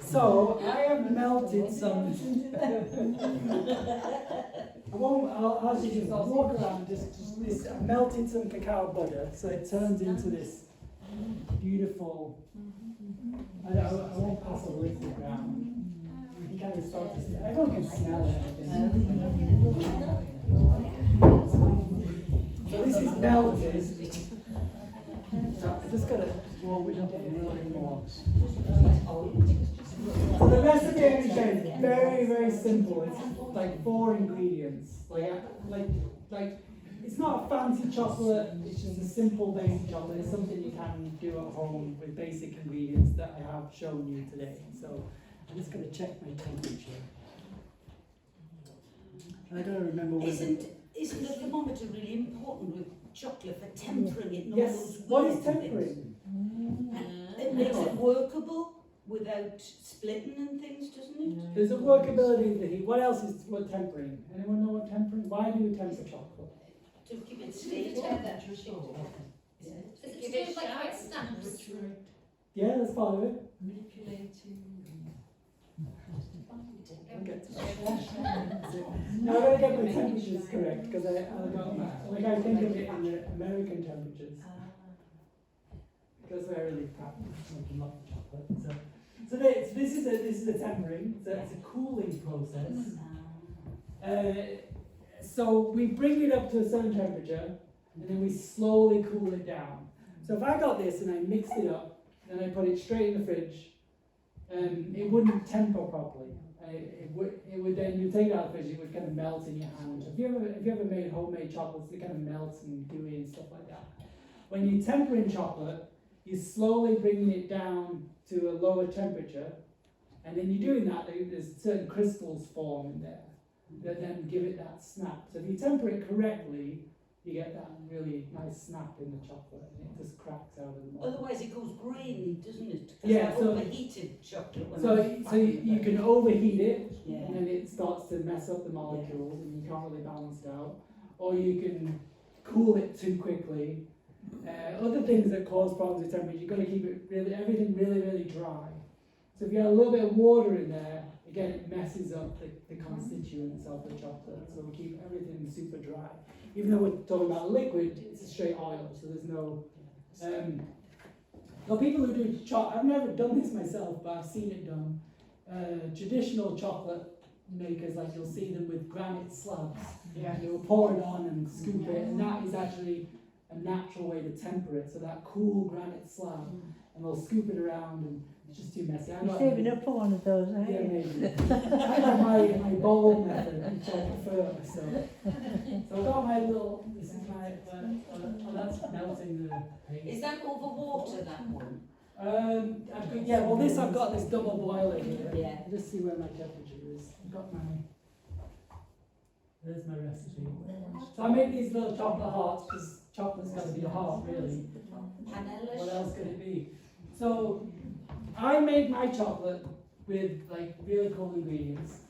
So I have melted some. I'll actually just walk around this. I melted some cacao butter, so it turns into this beautiful. I won't pass a liquid around. You kind of start to smell. Everyone can smell it. So this is melted. So I just gotta warm it up a little bit more. So the recipe is very, very simple. It's like 4 ingredients. Like it's not a fancy chocolate. It's just a simple basic chocolate. It's something you can do at home with basic ingredients that I have shown you today. So I'm just gonna check my temperature. I don't remember what. Isn't the thermometer really important with chocolate for tempering it? Not Yes. those What weird is tempering? It makes it workable without splitting and things, doesn't it? There's a workability of the heat. What else is what tempering? Anyone know what tempering? Why do we temper chocolate? To keep it To stable. tether. Does it do it like how it snaps? Yeah, that's part of it. Manipulating. I'll get to that. Now I'm gonna get my temperatures correct because I got I think of it in the American temperatures because we're really making lots of chocolate. So this is a tempering. So it's a cooling process. So we bring it up to a certain temperature and then we slowly cool it down. So if I got this and I mixed it up, then I put it straight in the fridge, it wouldn't temper properly. It would then, you take it out of the fridge, it would kind of melt in your hand. Have you ever made homemade chocolates? They kind of melt and gooey and stuff like that. When you temper in chocolate, you're slowly bringing it down to a lower temperature, and then you're doing that, there's certain crystals form in there that then give it that snap. So if you temper it correctly, you get that really nice snap in the chocolate, and it just cracks out of the mold. Otherwise it goes grainy, doesn't it? 'Cause Yeah, I so- overheated chocolate when So you can overheat it, Yeah. and then it starts to mess up the molecules, and you can't really balance it out. Or you can cool it too quickly. Other things that cause problems with temperature, you've got to keep it everything really, really dry. So if you have a little bit of water in there, again, it messes up the constituents of the chocolate. So we keep everything super dry. Even though we're talking about liquid, it's a straight oil, so there's no. Well, people who do chocolate, I've never done this myself, but I've seen it done. Traditional chocolate makers, like you'll see them with granite slabs. Yeah. They will pour it on and scoop it, and that is actually a natural way to temper it. So that cool granite slab, and they'll scoop it around, and it's just too messy. You're saving up for one of those, aren't Yeah, you? maybe. I have my bowl method, which I prefer. So I've got my little. This is my. That's melting the paste. Is that over water, that one? I've got this double boiler here. Yeah. Just see where my temperature is. I've got my. There's my recipe. So I make these little chocolate hearts because chocolate's got to be a heart, really. Panelish? What else could it be? So I made my chocolate with like really cool ingredients.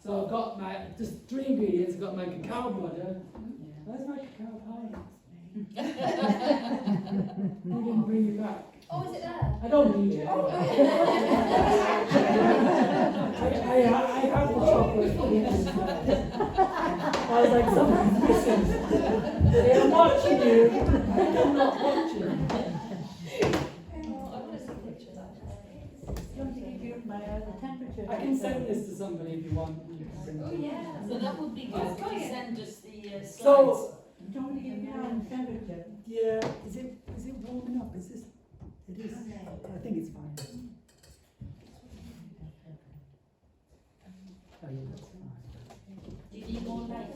So I've got just 3 ingredients. I've got my cacao butter. Where's my cacao pie? You didn't bring it back. Oh, is it there? I don't need it. I have the chocolate. I was like, something's missing. They are watching you. I'm not watching. Do you want to give you my temperature? I can send this to somebody if you want. You can bring it. Oh, yeah. So that would be good. Oh, Can you yeah. send us the slides? So, Do you want me to give you my temperature? yeah, is it warming up? Is this? It is.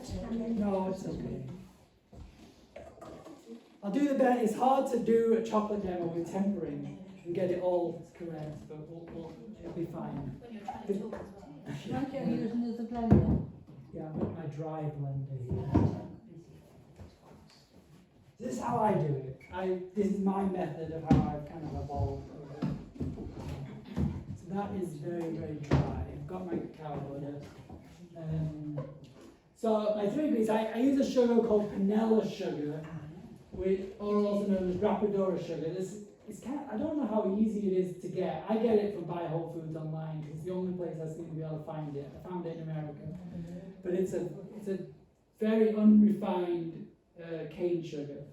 No, it's okay. I'll do the best. It's hard to do a chocolate demo with tempering and get it all correct, but it'll be fine. When you're trying to talk as well. Why don't you use another blender? Yeah, I've got my dry blender here. This is how I do it. This is my method of how I've kind of evolved over it. So that is very, very dry. I've got my cacao butter. So my three ingredients, I use a sugar called Panela sugar, or also known as Rapadura sugar. I don't know how easy it is to get. I get it from Buy Whole Foods online because it's the only place I seem to be able to find it. I found it in America, but it's a very unrefined cane sugar.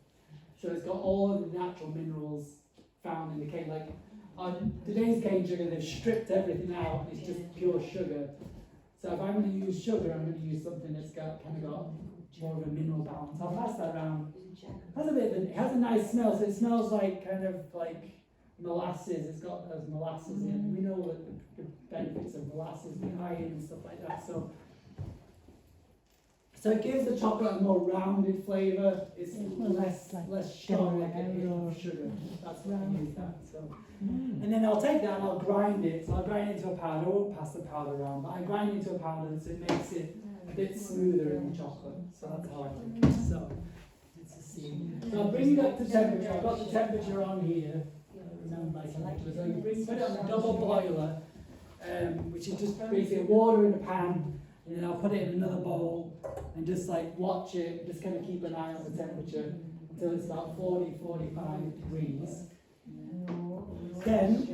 So it's got all of the natural minerals found in the cane. Like on today's cane sugar, they've stripped everything out. It's just pure sugar. So if I'm going to use sugar, I'm going to use something that's got more of a mineral balance. I'll pass that around. It has a nice smell. So it smells like kind of like molasses. It's got those molasses in. We know what the benefits of molasses, the iron and stuff like that. So it gives the chocolate a more rounded flavour. It's less strong like a hit of sugar. That's why I use that. So, and then I'll take that and I'll grind it. So I'll grind it into a powder. I won't pass the powder around, but I grind it into a powder so it makes it a bit smoother in the chocolate. So that's how I think it. So it's a scene. So I'll bring it up to temperature. I've got the temperature on here. Remember my temperature. So you put it on a double boiler, which is just basically water in a pan. And then I'll put it in another bowl and just like watch it, just kind of keep an eye on the temperature until it's about 40, 45 degrees. Then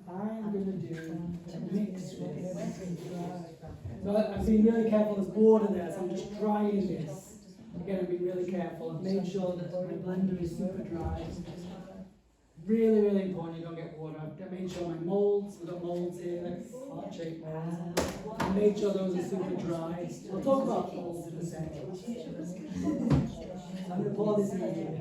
I'm going to do a mix this. So I've been really careful, there's water there, so I'm just drying this. Again, I've been really careful. I've made sure that my blender is super dry. Really, really important you don't get water. I've made sure my molds, we've got molds here, like heart-shaped molds. I made sure those are super dry. We'll talk about molds in a second. I'm going to pour this in here.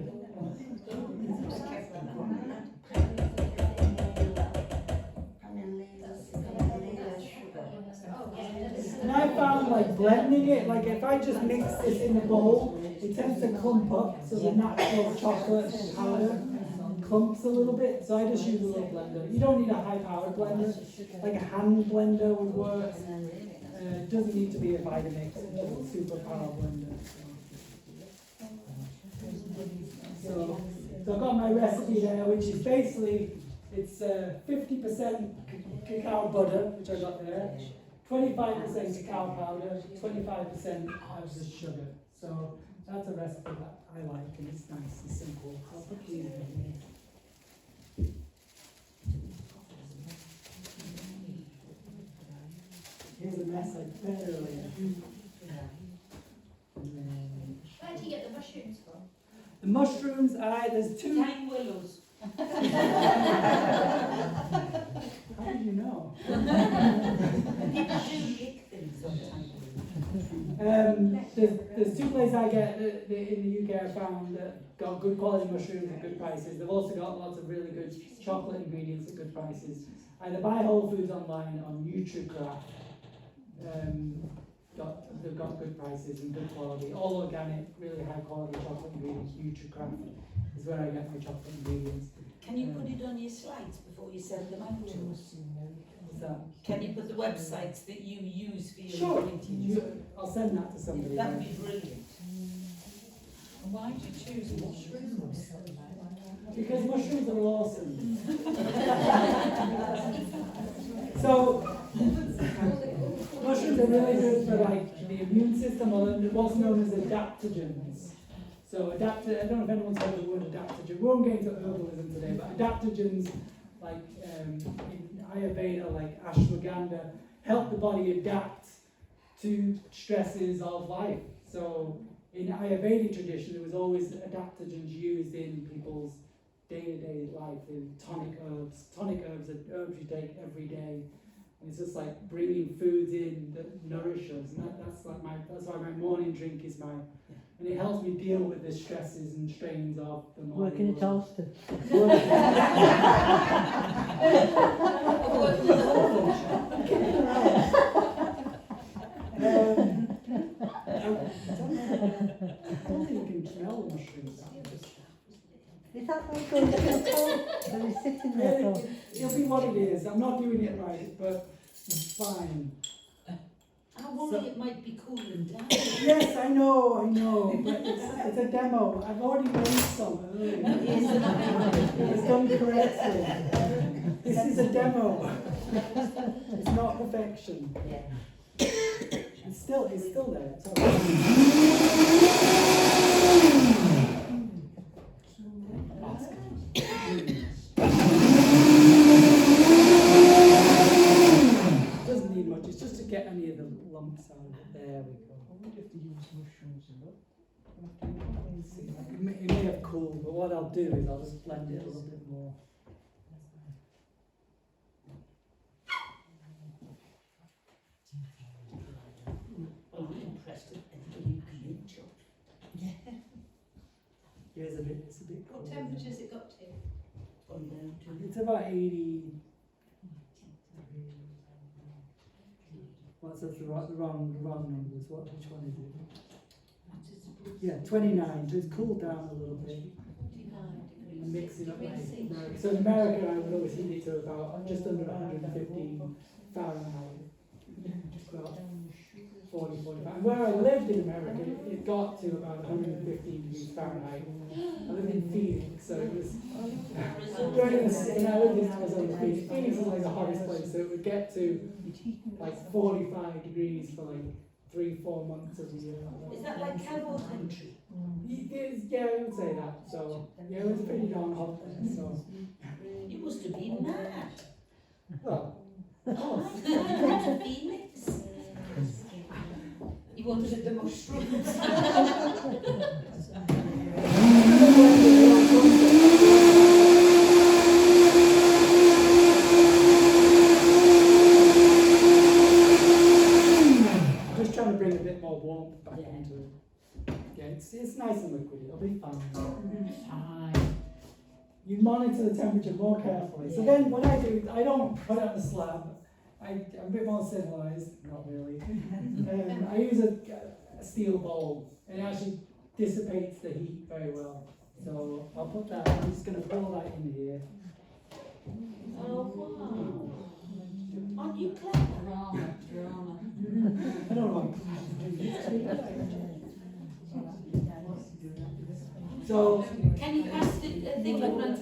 And I found like blending it, like if I just mix this in the bowl, it tends to clump up, so the natural chocolate powder clumps a little bit, so I just use a little blender. You don't need a high-powered blender, like a hand blender would work. It doesn't need to be a Vitamix, it's just a super power blender. So I've got my recipe there, which is basically, it's 50% cacao butter, which I got there, 25% cacao powder, 25% of the sugar. So that's a recipe that I like, and it's nice and simple. I'll put these in here. Here's a mess I prepared earlier. Where do you get the mushrooms from? The mushrooms, there's two. Time willows. How did you know? People do pick things sometimes. There's two places I get in the UK I found that got good quality mushrooms at good prices. They've also got lots of really good chocolate ingredients at good prices. Either buy Whole Foods online or NutriCraft. They've got good prices and good quality. All organic, really high quality chocolate ingredients. NutriCraft is where I get my chocolate ingredients. Can you put it on your slides before you send them out to us? What's that? Can you put the websites that you use for your Sure. ingredients? I'll send that to somebody. That would be brilliant. And why do you choose mushrooms? Because mushrooms are awesome. So, mushrooms are really good for like the immune system, or what's known as adaptogens. So I don't know if anyone's heard the word adaptogen. We won't get into herbalism today, but adaptogens like in Ayurveda, like ashwagandha, help the body adapt to stresses of life. So in Ayurvedic tradition, there was always adaptogens used in people's day-to-day life, in tonic herbs. Tonic herbs are herbs you take every day. And it's just like bringing foods in that nourish us. And that's why my morning drink is and it helps me deal with the stresses and strains of the morning. Working at Alston. don't think you can smell the mushrooms. Is that not going to feel cold? So he's sitting there for... It'll be what it is. I'm not doing it right, but it's fine. I worry it might be cooling down. Yes, I know, but it's a demo. I've already made some earlier. It's done correctly. This is a demo. It's not perfection. Yeah. It's still there. It's okay. Doesn't need much. It's just to get any of the lumps out. There we go. I wonder if they use mushrooms in it. It may have cooled, but what I'll do is I'll just blend it a little bit more. Well, I'm impressed with everybody who can eat chocolate. Yeah, it's a bit cold. What temperature's it got to? Gone down to It's about 80. What's that? The wrong numbers. Which one is it? Yeah, 29. So it's cooled down a little bit. 49 And mix it up degrees. with America. So in America, I would always heat it to about just under 115 Fahrenheit. About 40, 45. Where I lived in America, it got to about 115 degrees Fahrenheit. I lived in Phoenix, so it was during the and I lived in Arizona. Phoenix is like the hottest place, so it would get to like 45 degrees for like 3-4 months of the year. Is that like cowboy country? Yeah, I would say that. So yeah, it was pretty darn hot there. So You must have been mad. well, Oh, Phoenix. You wanted the mushrooms. just trying to bring a bit more warmth back into it. Yeah, it's nice and liquid. It'll be fine. Fine. You monitor the temperature more carefully. So then, what I do, I don't put it on the slab. I'm a bit more civilized, not really. I use a steel bowl, and it actually dissipates the heat very well. So I'll put that. I'm just going to pour that in here. Oh, wow. Aren't you clever? Drama. I don't know. So Can you pass the thing that runs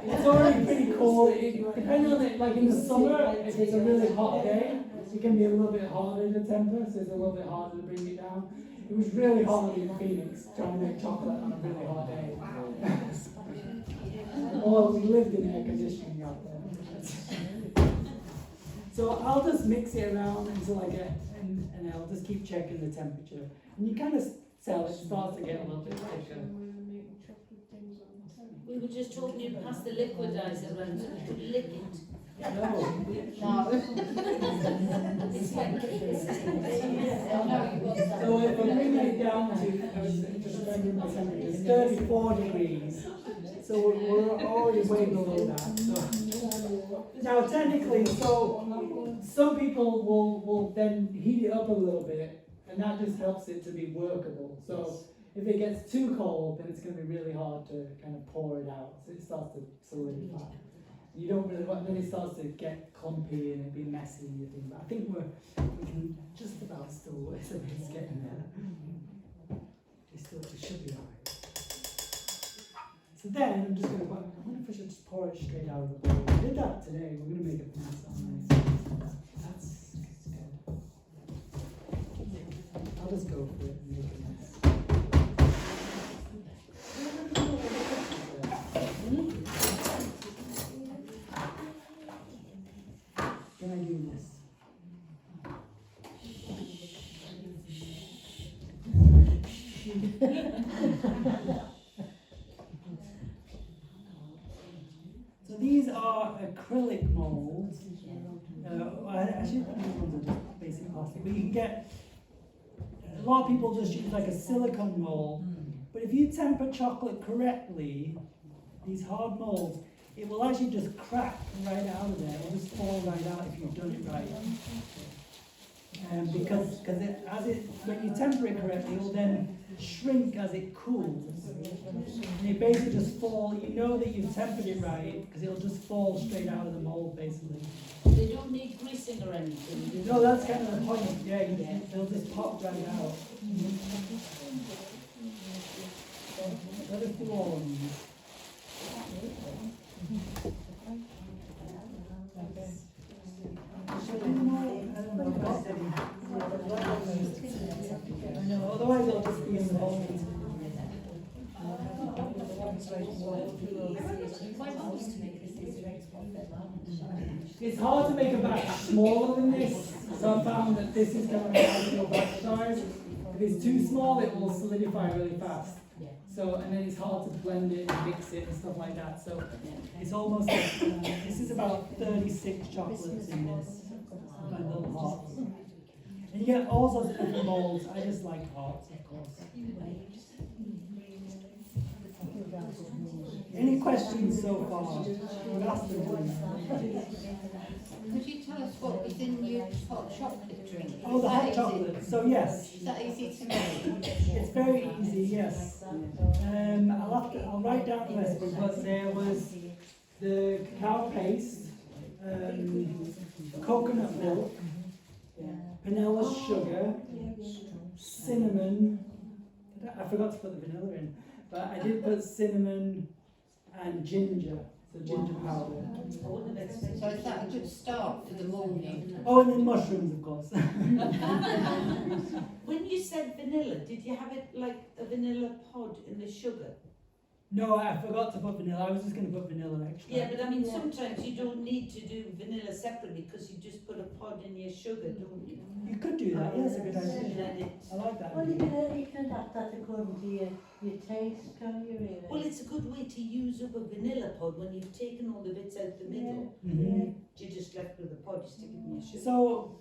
it's already pretty cool. Depending on it, like in the summer, if it's a really hot day, it can be a little bit harder to temper, so it's a little bit harder to bring it down. It was really hard in Phoenix trying to make chocolate on a really hot day. Or we lived in air conditioning out there. So I'll just mix it around until I get, and I'll just keep checking the temperature. And you kind of tell it starts to get a little bit thicker. We were just talking, you pass the liquidizer around so we could lick it. No. It's like So if I'm bringing it down to, I was just remembering my temperature, it's 34 degrees. So we're already way below that. So now technically, so some people will then heat it up a little bit, and that just helps it to be workable. So if it gets too cold, then it's going to be really hard to kind of pour it out. So it starts to solidify. You don't really want, then it starts to get clumpy and it'd be messy and everything. But I think we can just about still, it's getting there. It should be alright. So then I'm just going to put, I wonder if I should just pour it straight out of the bowl. I did that today. We're going to make a mess on this. That's good. I'll just go for it and make a mess. Can I do this? So these are acrylic molds. Actually, these ones are just basic plastic, but you can get, a lot of people just use like a silicone mold. But if you temper chocolate correctly, these hard molds, it will actually just crack right out of there. It will just fall right out if you've done it right. Because when you temper it correctly, it will then shrink as it cools. And it basically just fall, you know that you've tempered it right, because it'll just fall straight out of the mold basically. They don't need greasing or anything, do they? No, that's kind of the point, yeah, they'll just pop right out. Let it fall on you. I know, otherwise it'll just be in the mold. It's hard to make a batch smaller than this, so I found that this is kind of an ideal batch size. If it's too small, it will solidify really fast. So, and then it's hard to blend it and mix it and stuff like that. So, it's almost like, this is about 36 chocolates in this, like little hearts. And you get all sorts of different molds. I just like hearts, of course. Any questions so far? We've asked them all. Could you tell us what was in your hot chocolate drink? Oh, the hot chocolate. So yes, Is that easy to make? it's very easy. Yes. I'll write down the recipe. But there was the cacao paste, coconut milk, vanilla sugar, cinnamon. I forgot to put the vanilla in, but I did put cinnamon and ginger. So ginger powder. So is that a good start for the morning? Oh, and then mushrooms, of course. When you said vanilla, did you have it like a vanilla pod in the sugar? No, I forgot to put vanilla. I was just going to put vanilla extra. Yeah, but I mean, sometimes you don't need to do vanilla separately because you just put a pod in your sugar, don't you? You could do that. Yeah, that's a good And idea. then it's, I like that. Well, you can adapt that according to your taste, can't you really? well, it's a good way to use up a vanilla pod when you've taken all the bits out the middle. Mhm. You're just left with a pod, you stick it in your sugar. So,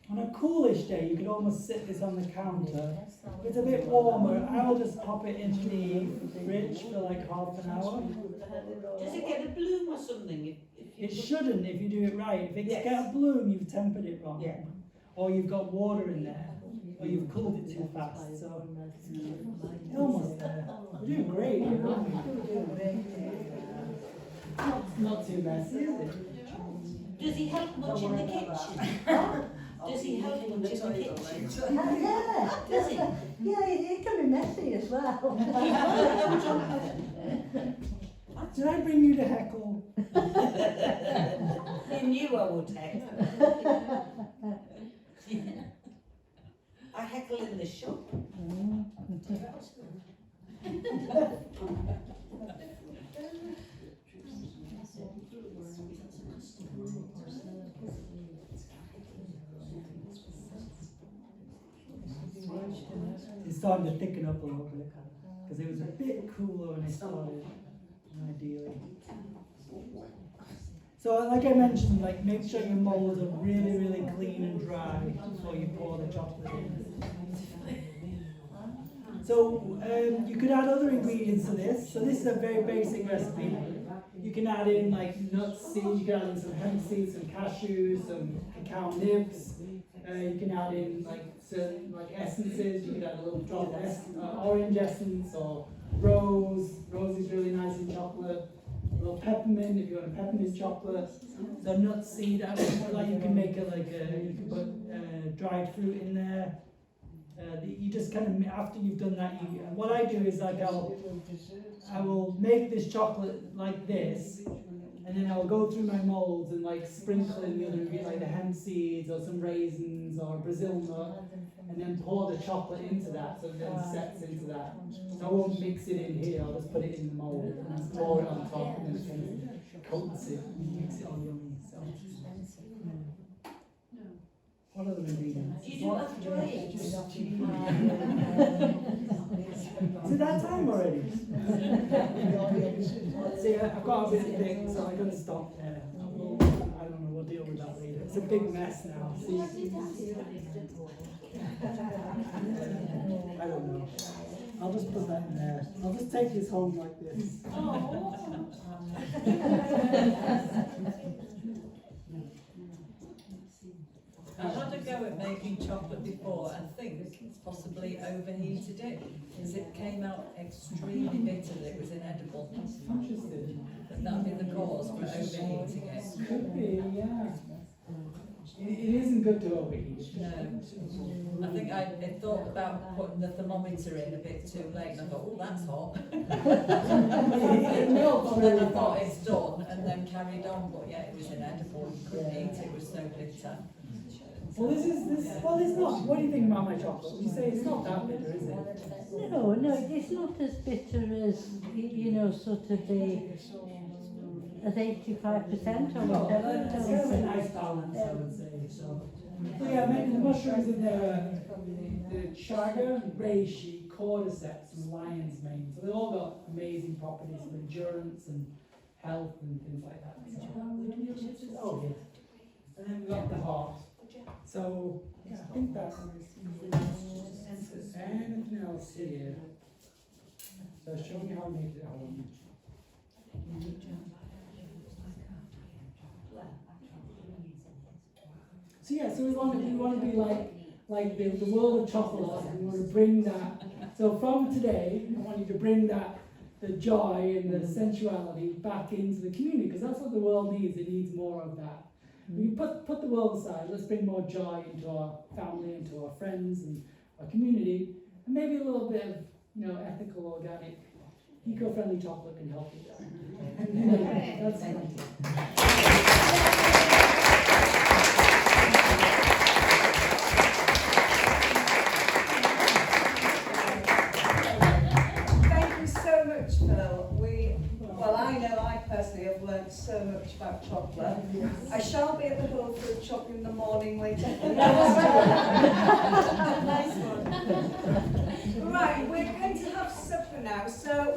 on a coolish day, you could almost sit this on the counter. If it's a bit warmer, I'll just pop it into the fridge for like half an hour. Does it get a bloom or something if you It put- shouldn't if you do it right. If it's Yes. got a bloom, you've tempered it wrong. Yeah. Or you've got water in there. Or you've cooled it too fast. So, you're almost there. You're doing great. You're not too messy, is it? Does he help much in the kitchen? Does he help much in the kitchen? Yeah, Does he? yeah, it can be messy as well. Did I bring you to heckle? You knew I would heckle. I heckle in the shop. It's starting to thicken up a little bit because it was a bit cooler when I started, ideally. So, like I mentioned, like make sure your molds are really, really clean and dry before you pour the chocolate in. So, you could add other ingredients to this. So this is a very basic recipe. You can add in like nuts, seeds. You can add in some hemp seeds, some cashews, some cacao nibs. You can add in like certain like essences. You can add a little drop of orange essence or rose. Rose is really nice in chocolate. A little peppermint if you want a peppermint chocolate. So nut seed. Like you can make it like you can put dried fruit in there. You just kind of after you've done that, what I do is like I will make this chocolate like this. And then I'll go through my molds and like sprinkle in the other ingredients, like the hemp seeds or some raisins or Brazil nut, and then pour the chocolate into that so it then sets into that. So I won't mix it in here, I'll just put it in the mold and then pour it on top and then kind of coats it and makes it all yummy. So. What other ingredients? Do you do after eight? Is it that time already? See, I've got a bit of thing, so I'm going to stop there. I don't know, we'll deal with that later. It's a big mess now. See? I don't know. I'll just put that in there. I'll just take this home like this. I had a go at making chocolate before and think possibly overheated it, because it came out extremely bitter that it was inedible. Interesting. Would that be the cause for overheating it? Could be, yeah. It isn't good to overheat. No. I think I thought about putting the thermometer in a bit too late, and I thought, oh, that's hot. It melts And then I really thought fast. it's done, and then carried on, but yeah, it was inedible. You couldn't eat it, it was so bitter. Well, well, it's not. What do you think about my chocolate? You say it's not that bitter, is it? No, it's not as bitter as, you know, sort of as 85% or No, whatever. it's kind of a nice balance, I would say. So yeah, maybe the mushrooms in there, the chaga, reishi, cordyceps, and lion's mane. So they all got amazing properties for endurance and health and things like that. So, oh yeah. And then we got the heart. So yeah, I think that's anything else here. So show me how I made it at home. So yeah, so we want to be like the world of chocolate, and we want to bring that. So from today, I want you to bring that, the joy and the sensuality back into the community, because that's what the world needs. It needs more of that. We put the world aside. Let's bring more joy into our family, into our friends, and our community, and maybe a little bit of ethical, organic, eco-friendly chocolate can help with that. That's fun. Thank you so much, Phil. Well, I know I personally have learnt so much about chocolate. I shall be at the Whole Food shop in the morning later. Nice one. Right, we're going to have supper now, so